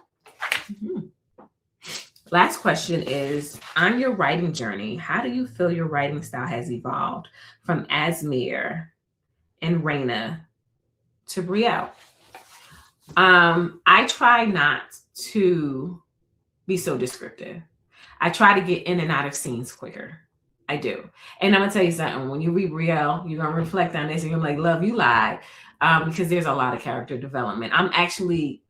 Last question is, on your writing journey, how do you feel your writing style has evolved from Asmir and Raina to Brielle? I try not to be so descriptive. I try to get in and out of scenes quicker. I do. And I'm gonna tell you something. When you read Brielle, you're gonna reflect on this and you're like, love, you lied. Because there's a lot of character development. I'm actually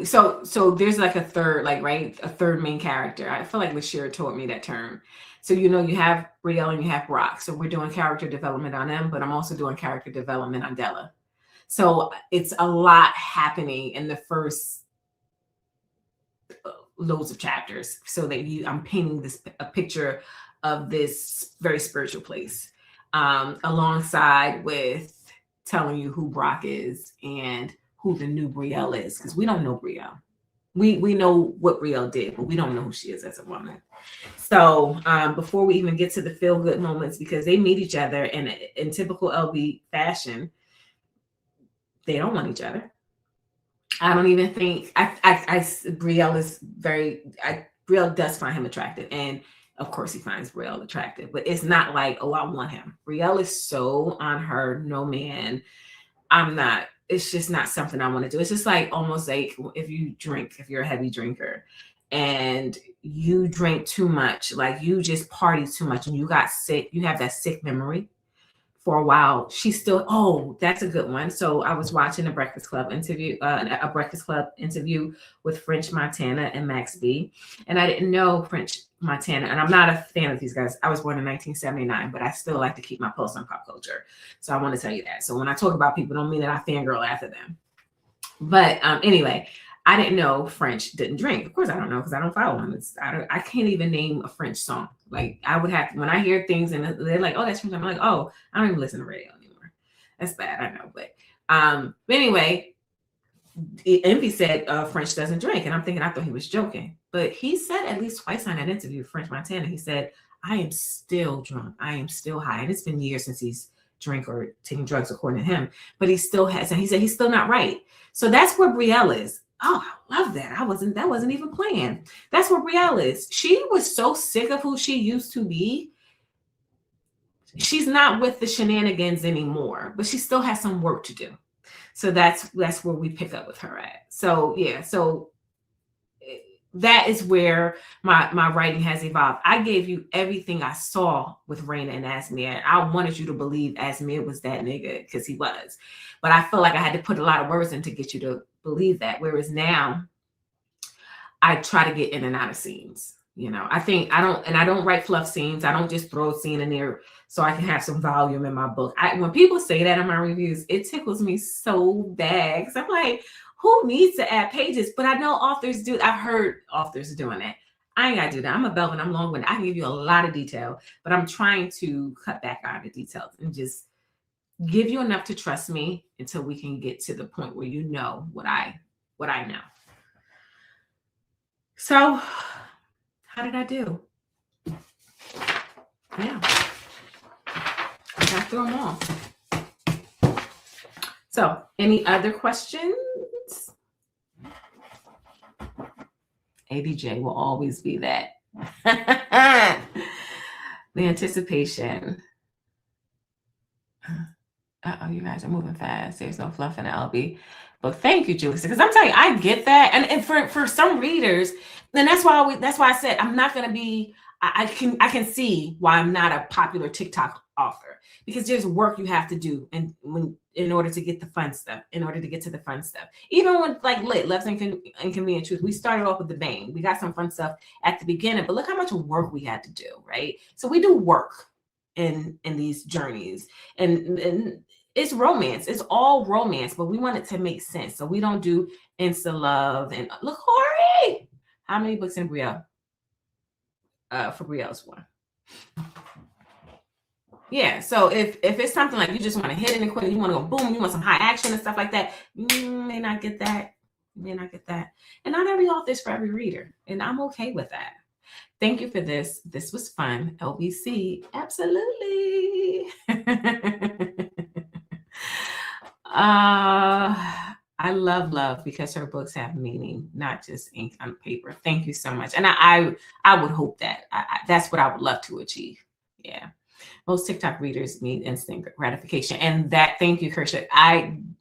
so there's like a third, like, right, a third main character. I feel like Lashira taught me that term. So you have Brielle and you have Brock. So we're doing character development on them, but I'm also doing character development on Della. So it's a lot happening in the first loads of chapters, so that I'm painting a picture of this very spiritual place, alongside with telling you who Brock is and who the new Brielle is, because we don't know Brielle. We know what Brielle did, but we don't know who she is as a woman. So before we even get to the feel good moments, because they meet each other in typical ElleBee fashion, they don't want each other. I don't even think Brielle is Brielle does find him attractive, and of course he finds Brielle attractive, but it's not like, oh, I want him. Brielle is so on her, no man, I'm not. It's just not something I want to do. It's just like almost like if you're a heavy drinker and you drink too much, like you just party too much and you got sick, you have that sick memory for a while. She's still, oh, that's a good one. So I was watching a Breakfast Club interview with French Montana and Max B. And I didn't know French Montana, and I'm not a fan of these guys. I was born in 1979, but I still like to keep my pulse on pop culture. So I want to tell you that. So when I talk about people, don't mean that I fangirl after them. But anyway, I didn't know French didn't drink. Of course I don't know, because I don't follow him. I can't even name a French song. Like I would have to, when I hear things and they're like, oh, that's French, I'm like, oh, I don't even listen to radio anymore. That's bad, I know. But anyway, Envy said French doesn't drink. And I'm thinking, I thought he was joking. But he said at least twice on that interview with French Montana, he said, I am still drunk. I am still high. And it's been years since he's drank or taking drugs, according to him. But he still has, and he said he's still not right. So that's where Brielle is. Oh, I love that. That wasn't even planned. That's where Brielle is. She was so sick of who she used to be. She's not with the shenanigans anymore, but she still has some work to do. So that's where we pick up with her at. So yeah, so that is where my writing has evolved. I gave you everything I saw with Raina and Asmir. I wanted you to believe Asmir was that nigga, because he was. But I felt like I had to put a lot of words in to get you to believe that. Whereas now, I try to get in and out of scenes. I don't write fluff scenes. I don't just throw a scene in there so I can have some volume in my book. When people say that in my reviews, it tickles me so bad, because I'm like, who needs to add pages? But I know authors do. I've heard authors doing that. I ain't got to do that. I'm a Belvin. I'm long-winded. I can give you a lot of detail, but I'm trying to cut back on the details and just give you enough to trust me until we can get to the point where you know what I know. So, how did I do? Yeah, I got through them all. So, any other questions? ABJ will always be that. The anticipation. Uh-oh, you guys are moving fast. There's no fluff in the ElleBee. But thank you, Julie, because I'm telling you, I get that. And for some readers, and that's why I said I'm not going to be, I can see why I'm not a popular TikTok author, because there's work you have to do in order to get the fun stuff, Even with like Love's Inconvenient Truth, we started off with the bang. We got some fun stuff at the beginning, but look how much work we had to do, right? So we do work in these journeys, and it's romance. It's all romance, but we want it to make sense. So we don't do insta love and look, Corey. How many books in Brielle? For Brielle's one. Yeah, so if it's something like you just want to hit it and quit, you want to go boom, you want some high action and stuff like that, you may not get that. And not every author is for every reader, and I'm okay with that. Thank you for this. This was fun. LBC, absolutely. I I love love because her books have meaning, not just ink on paper. Thank you so much. And I would hope that that's what I would love to achieve. Yeah. Most TikTok readers need instant gratification. And that, thank you, Kersha.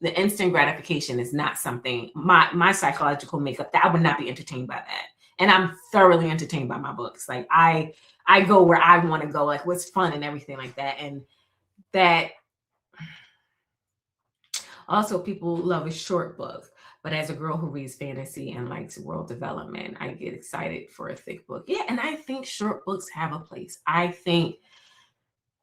The instant gratification is not something, my psychological makeup, that I would not be entertained by that. And I'm thoroughly entertained by my books. Like I go where I want to go, like what's fun and everything like that. And that also, people love a short book. But as a girl who reads fantasy and likes world development, I get excited for a thick book. Yeah, and I think short books have a place. I think,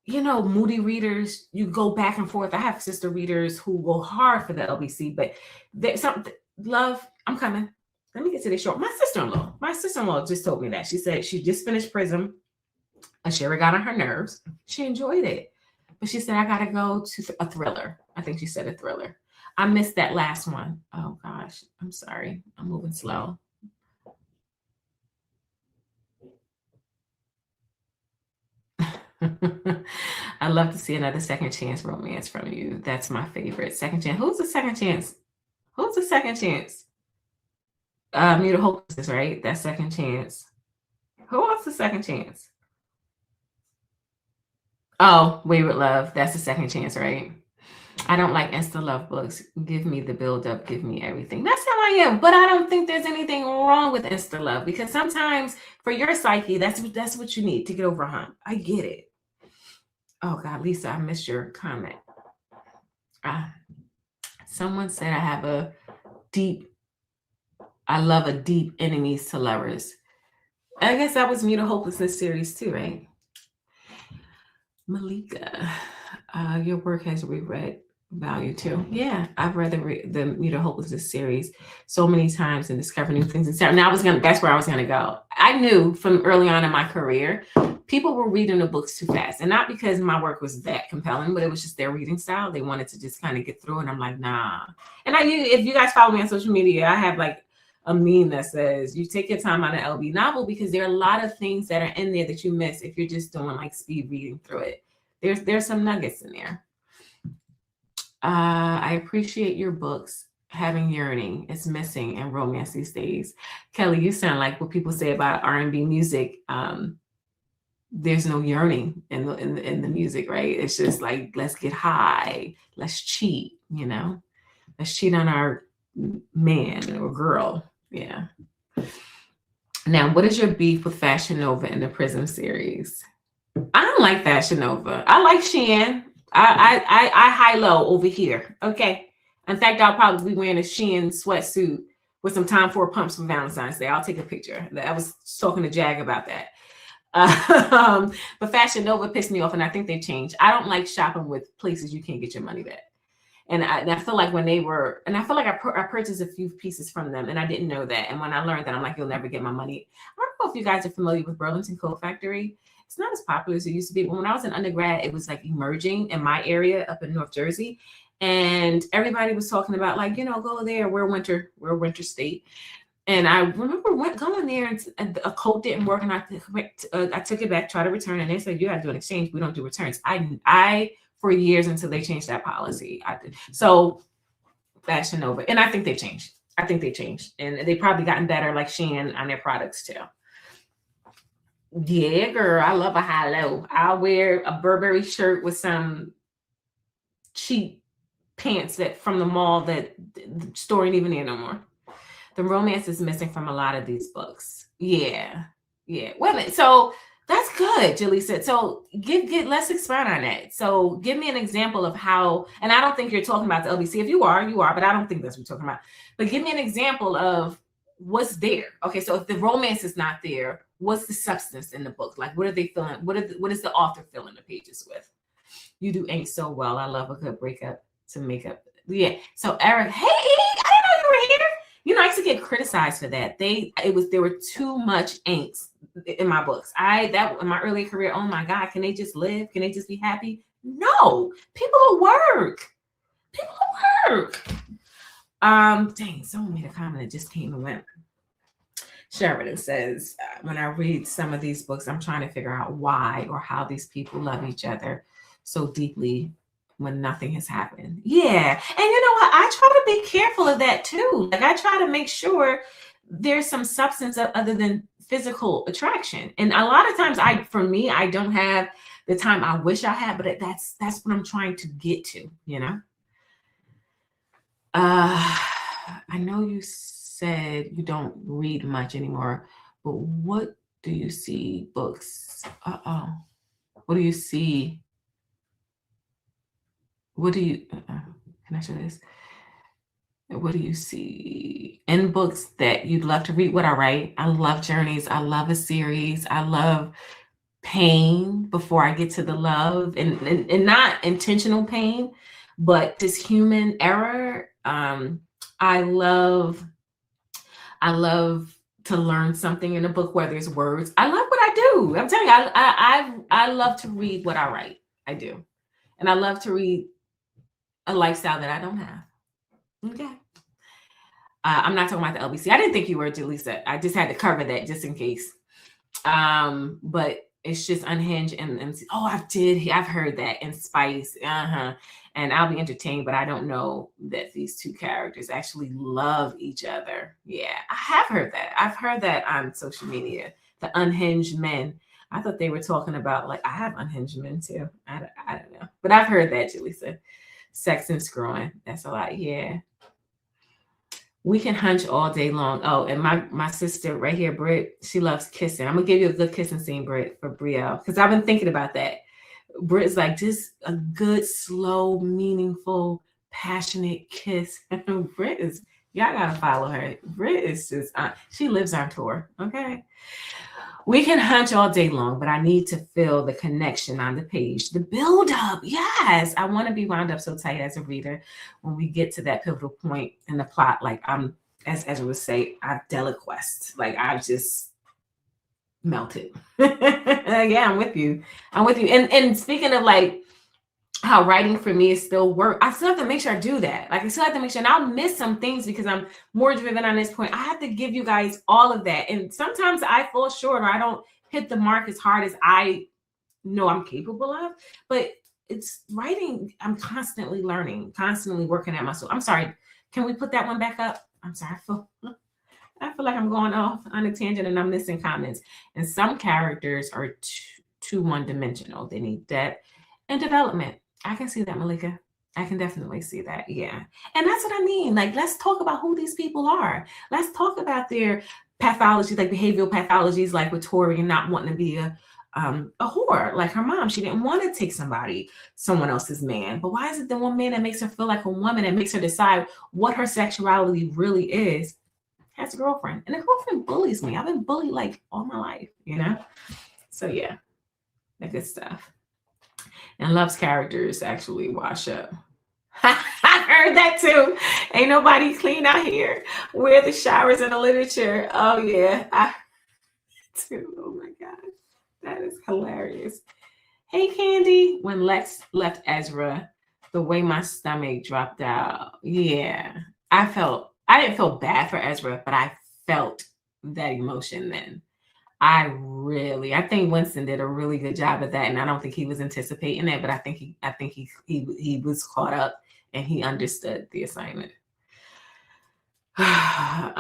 moody readers, you go back and forth. I have sister readers who go hard for the LBC, but there's something, love, I'm coming. Let me get to this short. My sister-in-law just told me that. She said she just finished Prism. Ashera got on her nerves. She enjoyed it. But she said, I got to go to a thriller. I think she said a thriller. I missed that last one. Oh, gosh. I'm sorry. I'm moving slow. I love to see another second chance romance from you. That's my favorite. Second chance. Who's the second chance? Who's the second chance? Muta Hopelessness, right? That's second chance. Who wants the second chance? Oh, Wayward Love. That's the second chance, right? I don't like insta love books. Give me the build up. Give me everything. That's how I am. But I don't think there's anything wrong with insta love, because sometimes for your psyche, that's what you need to get over a hump. I get it. Oh God, Lisa, I missed your comment. Someone said I love a deep enemies to lovers. I guess that was Muta Hopelessness series too, right? Malika, your work has reread value too. Yeah, I've read the Muta Hopelessness series so many times and discovered new things. And now that's where I was gonna go. I knew from early on in my career, people were reading the books too fast, and not because my work was that compelling, but it was just their reading style. They wanted to just kind of get through, and I'm like, nah. And if you guys follow me on social media, I have like a meme that says, you take your time on an ElleBee novel, because there are a lot of things that are in there that you miss if you're just doing like speed reading through it. There's some nuggets in there. I appreciate your books having yearning. It's missing in romance these days. Kelly, you sound like what people say about R&B music. There's no yearning in the music, right? It's just like, let's get high, let's cheat, let's cheat on our man or girl. Yeah. Now, what is your beef with Fashion Nova in the Prism series? I don't like Fashion Nova. I like Shein. I high low over here. Okay. In fact, I'll probably be wearing a Shein sweatsuit with some Tom Ford pumps for Valentine's Day. I'll take a picture. I was talking to Jag about that. But Fashion Nova pissed me off, and I think they changed. I don't like shopping with places you can't get your money back. And I feel like I purchased a few pieces from them, and I didn't know that. And when I learned that, I'm like, you'll never get my money. I don't know if you guys are familiar with Burlington Coat Factory. It's not as popular as it used to be. But when I was an undergrad, it was like emerging in my area up in North Jersey. And everybody was talking about like, go there. We're a winter state. And I remember going there, and a coat didn't work, and I took it back, tried to return, and they said, you have to do an exchange. We don't do returns. I for years until they changed that policy. I did. So Fashion Nova, and I think they changed. And they probably gotten better, like Shein, on their products too. Yeah, girl, I love a high low. I'll wear a Burberry shirt with some cheap pants that from the mall that the store ain't even there no more. The romance is missing from a lot of these books. Yeah. Wait a minute. So that's good, Julie said. So let's expand on that. So give me an example of how, and I don't think you're talking about the LBC. If you are, but I don't think that's what you're talking about. But give me an example of what's there. Okay, so if the romance is not there, what's the substance in the book? Like, what are they feeling? What is the author filling the pages with? You do ink so well. I love a good breakup to make up. Yeah. So Eric, hey, I didn't know you were here. I used to get criticized for that. There were too much inks in my books. In my early career, oh my God, can they just live? Can they just be happy? No, people at work. Dang, someone made a comment that just came and went. Sheridan says, when I read some of these books, I'm trying to figure out why or how these people love each other so deeply when nothing has happened. Yeah. And you know what? I try to be careful of that too. Like I try to make sure there's some substance other than physical attraction. And a lot of times for me, I don't have the time I wish I had, but that's what I'm trying to get to, you know? I know you said you don't read much anymore, but what do you see books? What do you see? What do you, can I show this? What do you see in books that you'd love to read? What I write. I love journeys. I love a series. I love pain before I get to the love, and not intentional pain, but just human error. I love to learn something in a book where there's words. I love what I do. I'm telling you, I love to read what I write. I do, and I love to read a lifestyle that I don't have. Okay. I'm not talking about the LBC. I didn't think you were, Jaleesa. I just had to cover that just in case. But it's just Unhinged and I've heard that, and Spice. And I'll be entertained, but I don't know that these two characters actually love each other. Yeah, I have heard that. I've heard that on social media. The unhinged men. I thought they were talking about, like, I have unhinged men too. I don't know. But I've heard that, Jaleesa. Sex and screwing. That's a lot. Yeah. We can hunch all day long. Oh, and my sister right here, Britt, she loves kissing. I'm gonna give you a good kissing scene, Britt, for Brielle, because I've been thinking about that. Britt's like, just a good, slow, meaningful, passionate kiss. Britt is, y'all gotta follow her. Britt is just, she lives on tour. Okay. We can hunch all day long, but I need to feel the connection on the page, the build up. Yes, I want to be wound up so tight as a reader when we get to that pivotal point in the plot. Like I'm, as I would say, I've deliquesced. Like I've just melted. Yeah, I'm with you. I'm with you. And speaking of like how writing for me is still work, I still have to make sure I do that. Like I still have to make sure, and I'll miss some things because I'm more driven on this point. I have to give you guys all of that. And sometimes I fall short, or I don't hit the mark as hard as I know I'm capable of. But it's writing, I'm constantly learning, constantly working at myself. I'm sorry. Can we put that one back up? I'm sorry. I feel like I'm going off on a tangent and I'm missing comments. And some characters are too one-dimensional. They need depth and development. I can see that, Malika. I can definitely see that. Yeah. And that's what I mean. Like, let's talk about who these people are. Let's talk about their pathology, like behavioral pathologies, like with Tori and not wanting to be a whore, like her mom. She didn't want to take someone else's man. But why is it the one man that makes her feel like a woman and makes her decide what her sexuality really is? Has a girlfriend, and the girlfriend bullies me. I've been bullied like all my life, you know? So yeah, that good stuff. And Love's characters actually wash up. I heard that too. Ain't nobody clean out here. Where the showers in the literature. Oh yeah. Too. Oh my God. That is hilarious. Hey Candy. When Lex left Ezra, the way my stomach dropped out. Yeah. I didn't feel bad for Ezra, but I felt that emotion then. I think Winston did a really good job at that, and I don't think he was anticipating it, but I think he was caught up and he understood the assignment. Not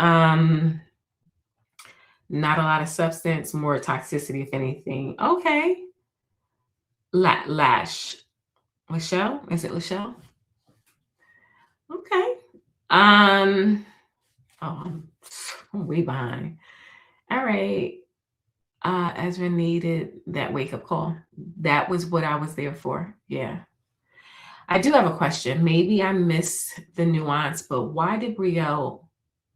a lot of substance, more toxicity, if anything. Okay. Lash. Michelle? Is it Michelle? Okay. I'm way behind. All right. Ezra needed that wake-up call. That was what I was there for. Yeah. I do have a question. Maybe I missed the nuance, but why did Brielle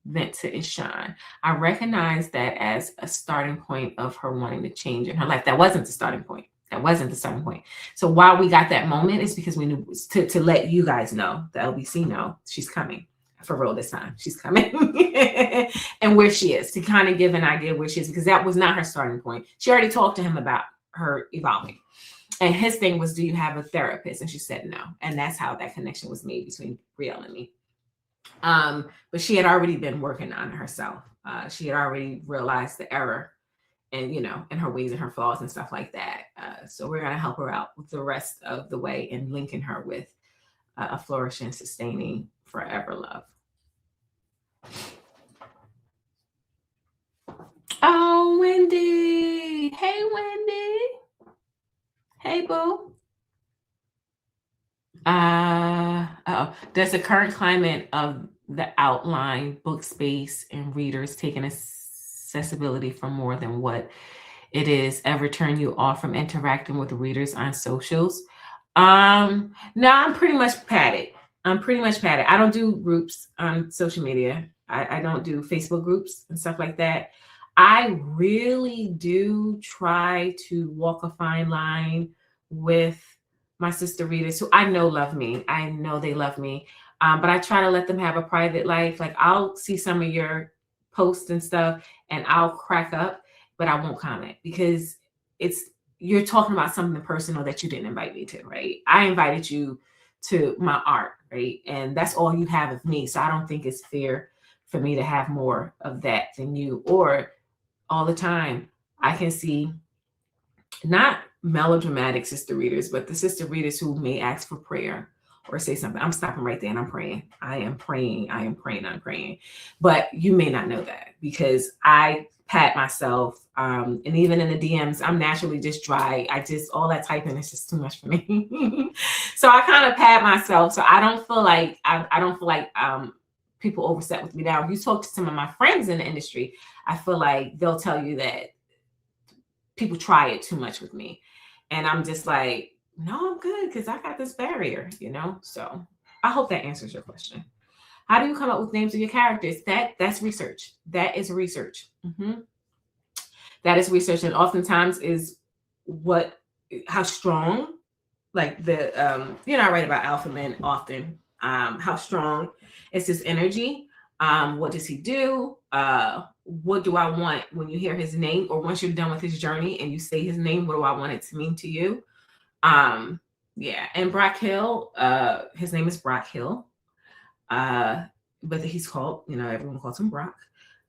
vent to Ishan? I recognize that as a starting point of her wanting to change in her life. That wasn't the starting point. So why we got that moment is because we knew to let you guys know, the LBC know, she's coming. For real this time. She's coming. And where she is, to kind of give an idea where she is, because that was not her starting point. She already talked to him about her evolving. And his thing was, do you have a therapist? And she said no. And that's how that connection was made between Brielle and me. But she had already been working on herself. She had already realized the error and, in her ways and her flaws and stuff like that. So we're going to help her out with the rest of the way and linking her with a flourishing, sustaining forever love. Oh, Wendy. Hey, Wendy. Hey, boo. Does the current climate of the outline, book space, and readers taking accessibility for more than what it is ever turn you off from interacting with readers on socials? No, I'm pretty much padded. I don't do groups on social media. I don't do Facebook groups and stuff like that. I really do try to walk a fine line with my sister readers who I know love me. I know they love me. But I try to let them have a private life. Like I'll see some of your posts and stuff and I'll crack up, but I won't comment because you're talking about something personal that you didn't invite me to, right? I invited you to my art, right? And that's all you have of me. So I don't think it's fair for me to have more of that than you. Or all the time, I can see not melodramatic sister readers, but the sister readers who may ask for prayer or say something. I'm stopping right there and I'm praying. I am praying. I'm praying. But you may not know that because I pat myself. And even in the DMs, I'm naturally just dry. All that typing is just too much for me. So I kind of pat myself. So I don't feel like, people overstep with me. Now, if you talk to some of my friends in the industry, I feel like they'll tell you that people try it too much with me. And I'm just like, no, I'm good because I got this barrier, So I hope that answers your question. How do you come up with names of your characters? That's research. That is research. That is research. And oftentimes is how strong, like I write about alpha men often. How strong is his energy? What does he do? What do I want when you hear his name, or once you're done with his journey and you say his name, what do I want it to mean to you? Yeah. And Brock Hill, his name is Brock Hill. But he's called, everyone calls him Brock.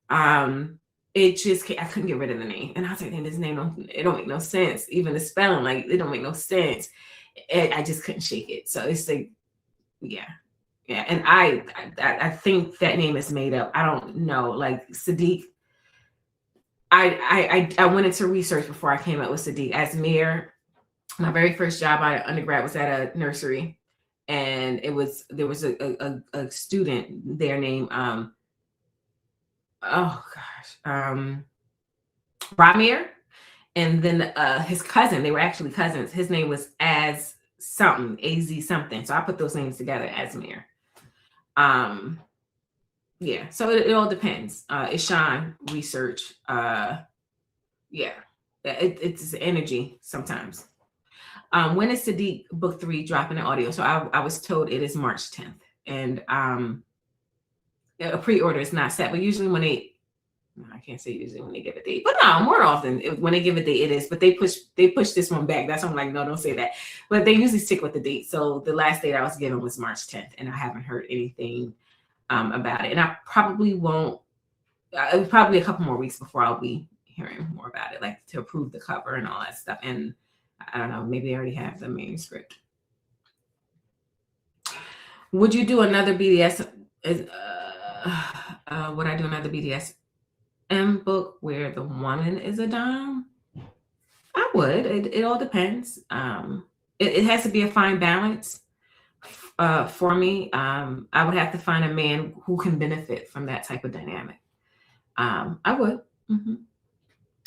I couldn't get rid of the name. And I was like, his name, it don't make no sense. Even the spelling, like it don't make no sense. I just couldn't shake it. So it's like, yeah. Yeah. And I think that name is made up. I don't know. Like Sadiq, I went into research before I came up with Sadiq. Asmir, my very first job out of undergrad was at a nursery. And there was a student there named Ramir, and then his cousin, they were actually cousins. His name was Az something. So I put those names together, Asmir. Yeah, so it all depends. Ishan research. Yeah, it's energy sometimes. When is Sadiq book 3 dropping the audio? So I was told it is March 10th, and a pre-order is not set, but usually I can't say usually when they give a date, but no, more often when they give a date it is, but they push this one back. That's why I'm like, no, don't say that. But they usually stick with the date. So the last date I was given was March 10th, and I haven't heard anything about it. And I probably won't, probably a couple more weeks before I'll be hearing more about it, like to approve the cover and all that stuff. And I don't know, maybe I already have the manuscript. Would you do another BDS? Would I do another BDSM book where the woman is a dom? I would. It all depends. It has to be a fine balance for me. I would have to find a man who can benefit from that type of dynamic. I would.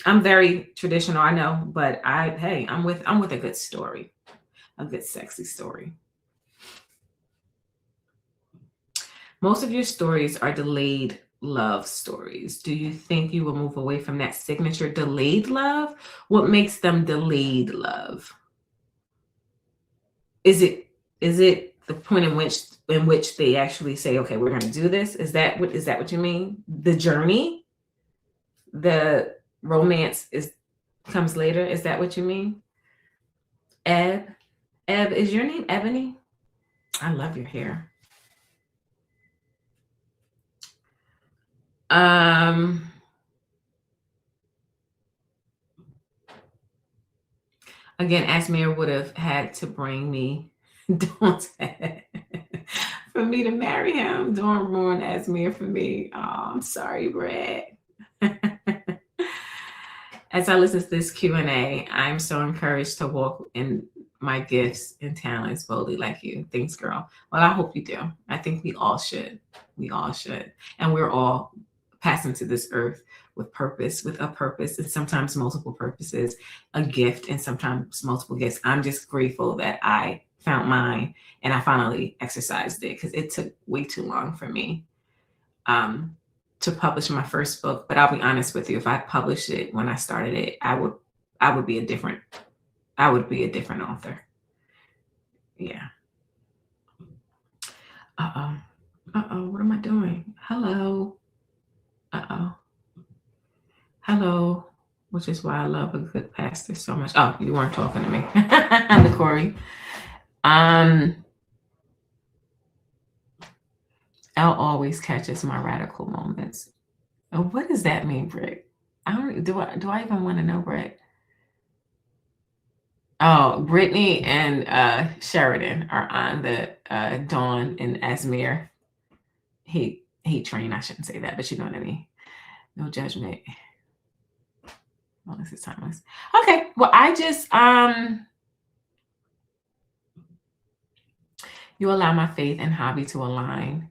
I'm very traditional, I know, but I'm with a good story, a good sexy story. Most of your stories are delayed love stories. Do you think you will move away from that signature delayed love? What makes them delayed love? Is it the point in which they actually say, okay, we're going to do this? Is that what you mean? The journey, the romance comes later. Is that what you mean? Eb, is your name Ebony? I love your hair. Again, Asmir would have had to bring me don't for me to marry him. Don't ruin Asmir for me. Oh, I'm sorry, Brett. As I listen to this Q&A, I'm so encouraged to walk in my gifts and talents boldly like you. Thanks, girl. Well, I hope you do. I think we all should. We all should. And we're all passing to this earth with purpose, with a purpose, and sometimes multiple purposes, a gift, and sometimes multiple gifts. I'm just grateful that I found mine and I finally exercised it, because it took way too long for me to publish my first book. But I'll be honest with you, if I published it when I started it, I would be a different author. Yeah. What am I doing? Hello. Hello. Which is why I love a good pastor so much. Oh, you weren't talking to me. I'm Corey. Elle always catches my radical moments. What does that mean, Britt? Do I even want to know, Britt? Oh, Brittany and Sheridan are on the Dawn and Asmir hate train. I shouldn't say that, but you know what I mean. No judgment. Well, this is timeless. Okay. Well, I just you allow my faith and hobby to align.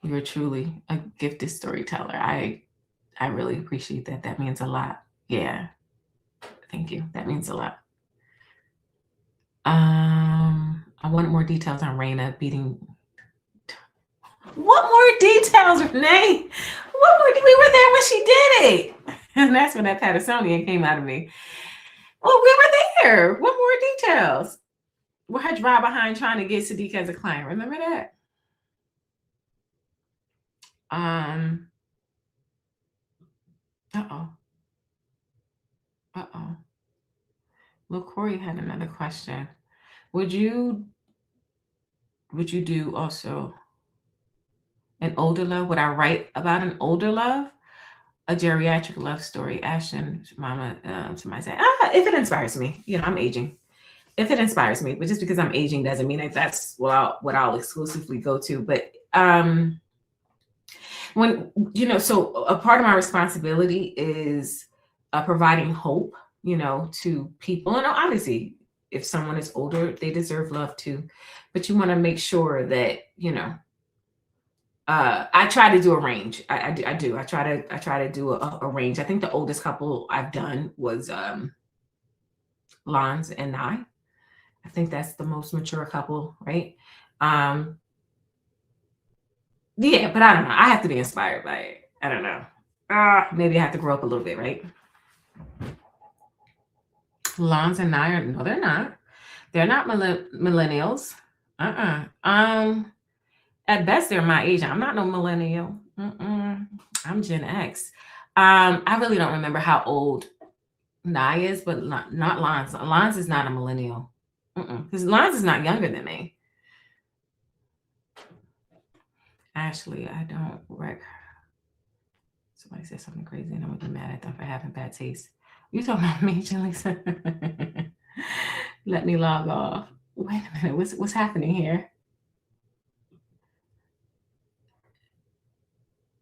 You're truly a gifted storyteller. I really appreciate that. That means a lot. Yeah. Thank you. That means a lot. I wanted more details on Raina beating. What more details, Renee? What more? We were there when she did it. And that's when that Pattersonian came out of me. Well, we were there. What more details? We're her drive behind trying to get Sadiq as a client. Remember that? Look, Corey had another question. Would you do also an older love? Would I write about an older love? A geriatric love story? Ashton, mama, somebody said, if it inspires me. You know, I'm aging. If it inspires me, but just because I'm aging doesn't mean that that's what I'll exclusively go to. But when, you know, so a part of my responsibility is providing hope, you know, to people. And obviously, if someone is older, they deserve love too. But you want to make sure that, you know, I try to do a range. I do. I try to do a range. I think the oldest couple I've done was Lons and Nye. I think that's the most mature couple, right? Yeah, but I don't know. I have to be inspired by it. I don't know. Maybe I have to grow up a little bit, right? Lons and Nye no, they're not. They're not millennials. At best, they're my age. I'm not no millennial. I'm Gen X. I really don't remember how old Nye is, but not Lons. Lons is not a millennial. Because Lons is not younger than me. Ashley, I don't wreck. Somebody said something crazy and I'm gonna be mad at them for having bad taste. You talking about me, Lisa? Let me log off. Wait a minute, what's happening here?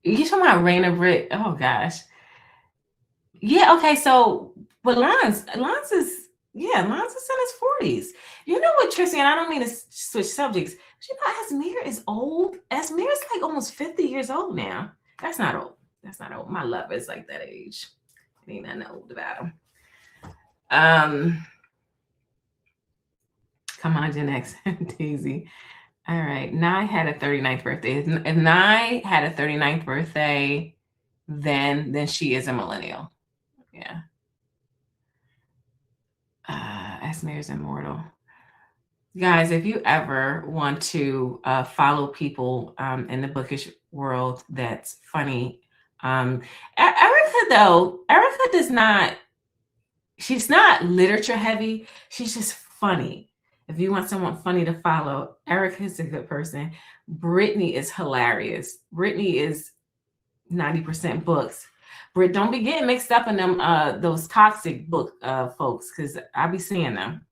You talking about Raina Britt? Oh gosh. Yeah, okay, so but Lons is in his 40s. You know what, Tristan? I don't mean to switch subjects. You know, Asmir is old. Asmir is like almost 50 years old now. That's not old. My lover is like that age. Ain't nothing old about him. Come on, Gen X. Daisy. All right. Nye had a 39th birthday. If Nye had a 39th birthday, then she is a millennial. Yeah. Asmir is immortal. Guys, if you ever want to follow people in the bookish world that's funny, Erica does not, she's not literature heavy. She's just funny. If you want someone funny to follow, Erica is a good person. Brittany is hilarious. Brittany is 90% books. Britt, don't be getting mixed up in them those toxic book folks, because I be seeing them.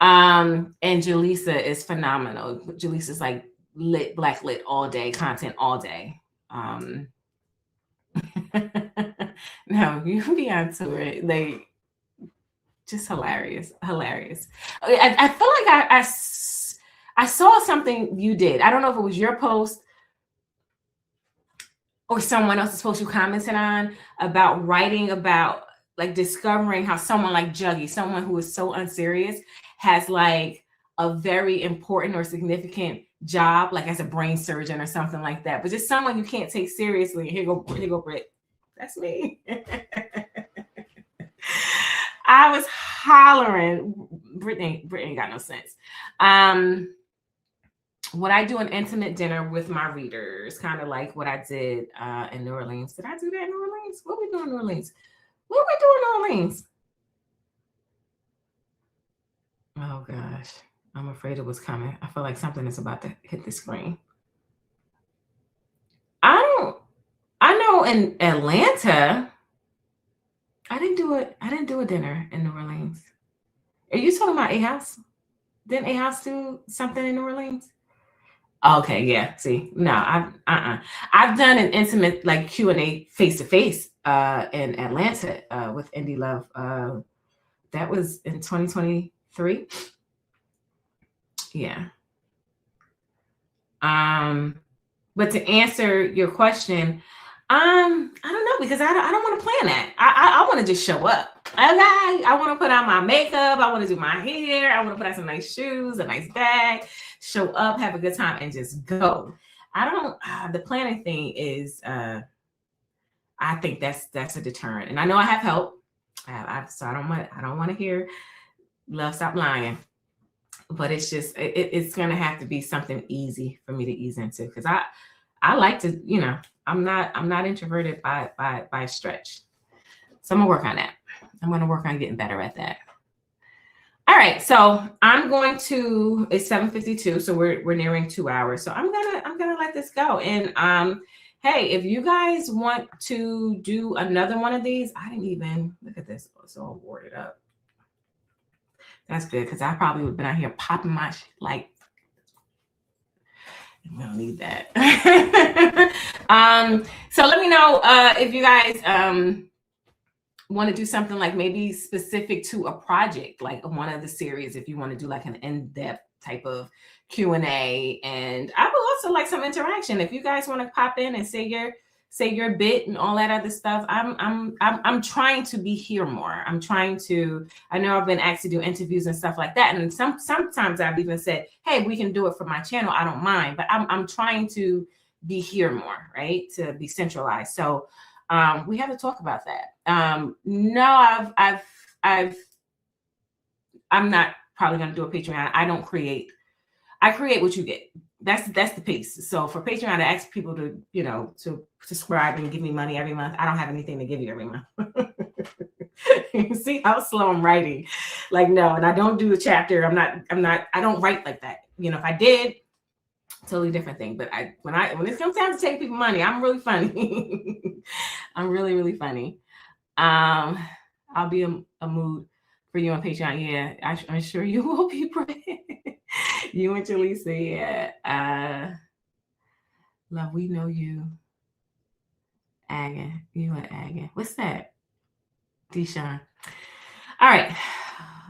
And Jaleesa is phenomenal. Jaleesa's like black lit all day, content all day. No, you be onto it. They just hilarious. I feel like I saw something you did. I don't know if it was your post or someone else's post you commented on about writing about like discovering how someone like Juggy, someone who is so unserious, has like a very important or significant job, like as a brain surgeon or something like that. But just someone you can't take seriously. Here go Britt. That's me. I was hollering. Brittany got no sense. Would I do an intimate dinner with my readers, kind of like what I did in New Orleans? Did I do that in New Orleans? What we doing in New Orleans? What we doing in New Orleans? Oh gosh, I'm afraid it was coming. I feel like something is about to hit the screen. I know in Atlanta, I didn't do a dinner in New Orleans. Are you talking about A House? Didn't A House do something in New Orleans? Okay, yeah. See, no, I've done an intimate like Q&A face to face in Atlanta with Indie Love. That was in 2023. Yeah. But to answer your question, I don't know, because I don't want to plan that. I want to just show up. Okay, I want to put on my makeup. I want to do my hair. I want to put on some nice shoes, a nice bag, show up, have a good time, and just go. I don't. The planning thing is, I think that's a deterrent. And I know I have help. So I don't want to hear love stop lying. But it's just it's gonna have to be something easy for me to ease into, because I like to, I'm not introverted by stretch. So I'm gonna work on that. I'm gonna work on getting better at that. All right, so I'm going to. It's 7:52, so we're nearing 2 hours. So I'm gonna let this go. And hey, if you guys want to do another one of these, I didn't even look at this. It's all boarded up. That's good, because I probably would have been out here popping my like. We don't need that. So let me know if you guys want to do something like maybe specific to a project, like one of the series. If you want to do like an in-depth type of Q&A, and I would also like some interaction. If you guys want to pop in and say your bit and all that other stuff, I'm trying to be here more. I know I've been asked to do interviews and stuff like that, and sometimes I've even said, hey, we can do it for my channel, I don't mind, but I'm trying to be here more, right, to be centralized. So we have to talk about that. No, I'm not probably going to do a Patreon. I create what you get. That's the piece. So for Patreon, I ask people to to subscribe and give me money every month. I don't have anything to give you every month. You see how slow I'm writing? Like, no, and I don't do a chapter. I don't write like that. If I did, totally different thing. But when it comes time to take people money, I'm really funny. I'm really, really funny. I'll be a mood for you on Patreon. Yeah, I'm sure you will be. You and Jaleesa, yeah. Love, we know you. Agan, you and Agan. What's that? Deshaun. All right.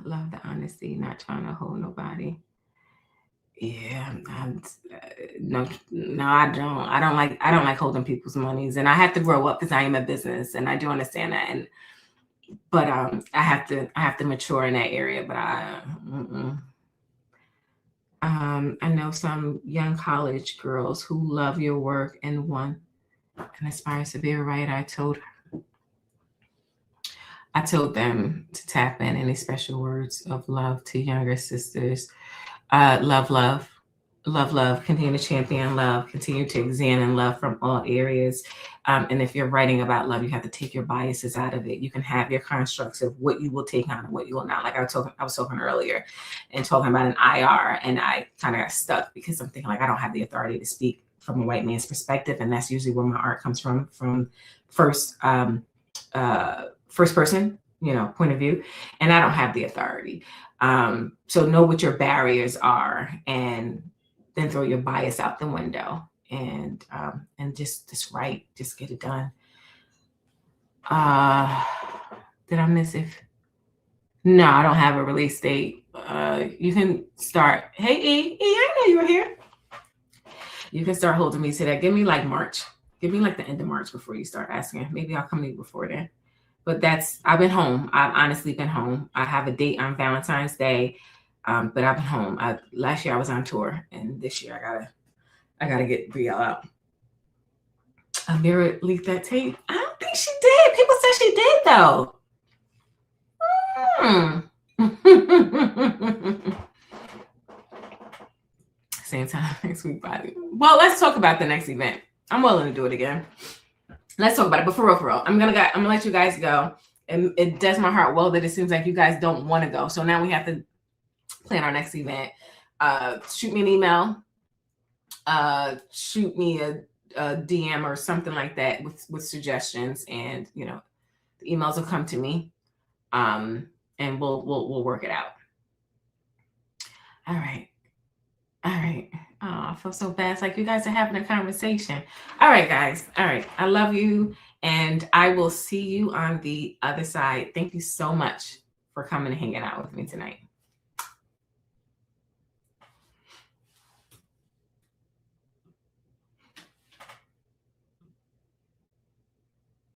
Love the honesty, not trying to hold nobody. Yeah, no, I don't. I don't like holding people's monies, and I have to grow up because I am a business, and I do understand that. But I have to mature in that area. But I know some young college girls who love your work, and one can aspire to be a writer. I told them to tap in any special words of love to younger sisters. Love. Continue to champion love. Continue to examine love from all areas. And if you're writing about love, you have to take your biases out of it. You can have your constructs of what you will take on and what you will not. Like I was talking earlier and talking about an IR, and I kind of got stuck because I'm thinking like I don't have the authority to speak from a white man's perspective, and that's usually where my art comes from first person point of view, and I don't have the authority. So know what your barriers are, and then throw your bias out the window, and just write, just get it done. Did I miss it? No, I don't have a release date. You can start. Hey, E, I know you were here. You can start holding me to that. Give me like March. Give me like the end of March before you start asking. Maybe I'll come to you before then. But I've been home. I've honestly been home. I have a date on Valentine's Day, but I've been home. Last year I was on tour, and this year I gotta get Brielle out. Amira leaked that tape. I don't think she did. People said she did though. Same time next week, buddy. Well, let's talk about the next event. I'm willing to do it again. Let's talk about it. But for real, I'm gonna let you guys go. And it does my heart well that it seems like you guys don't want to go. So now we have to plan our next event. Shoot me an email. Shoot me a DM or something like that with suggestions, and the emails will come to me, and we'll work it out. All right. Oh, I feel so bad. It's like you guys are having a conversation. All right, guys. All right. I love you, and I will see you on the other side. Thank you so much for coming and hanging out with me tonight.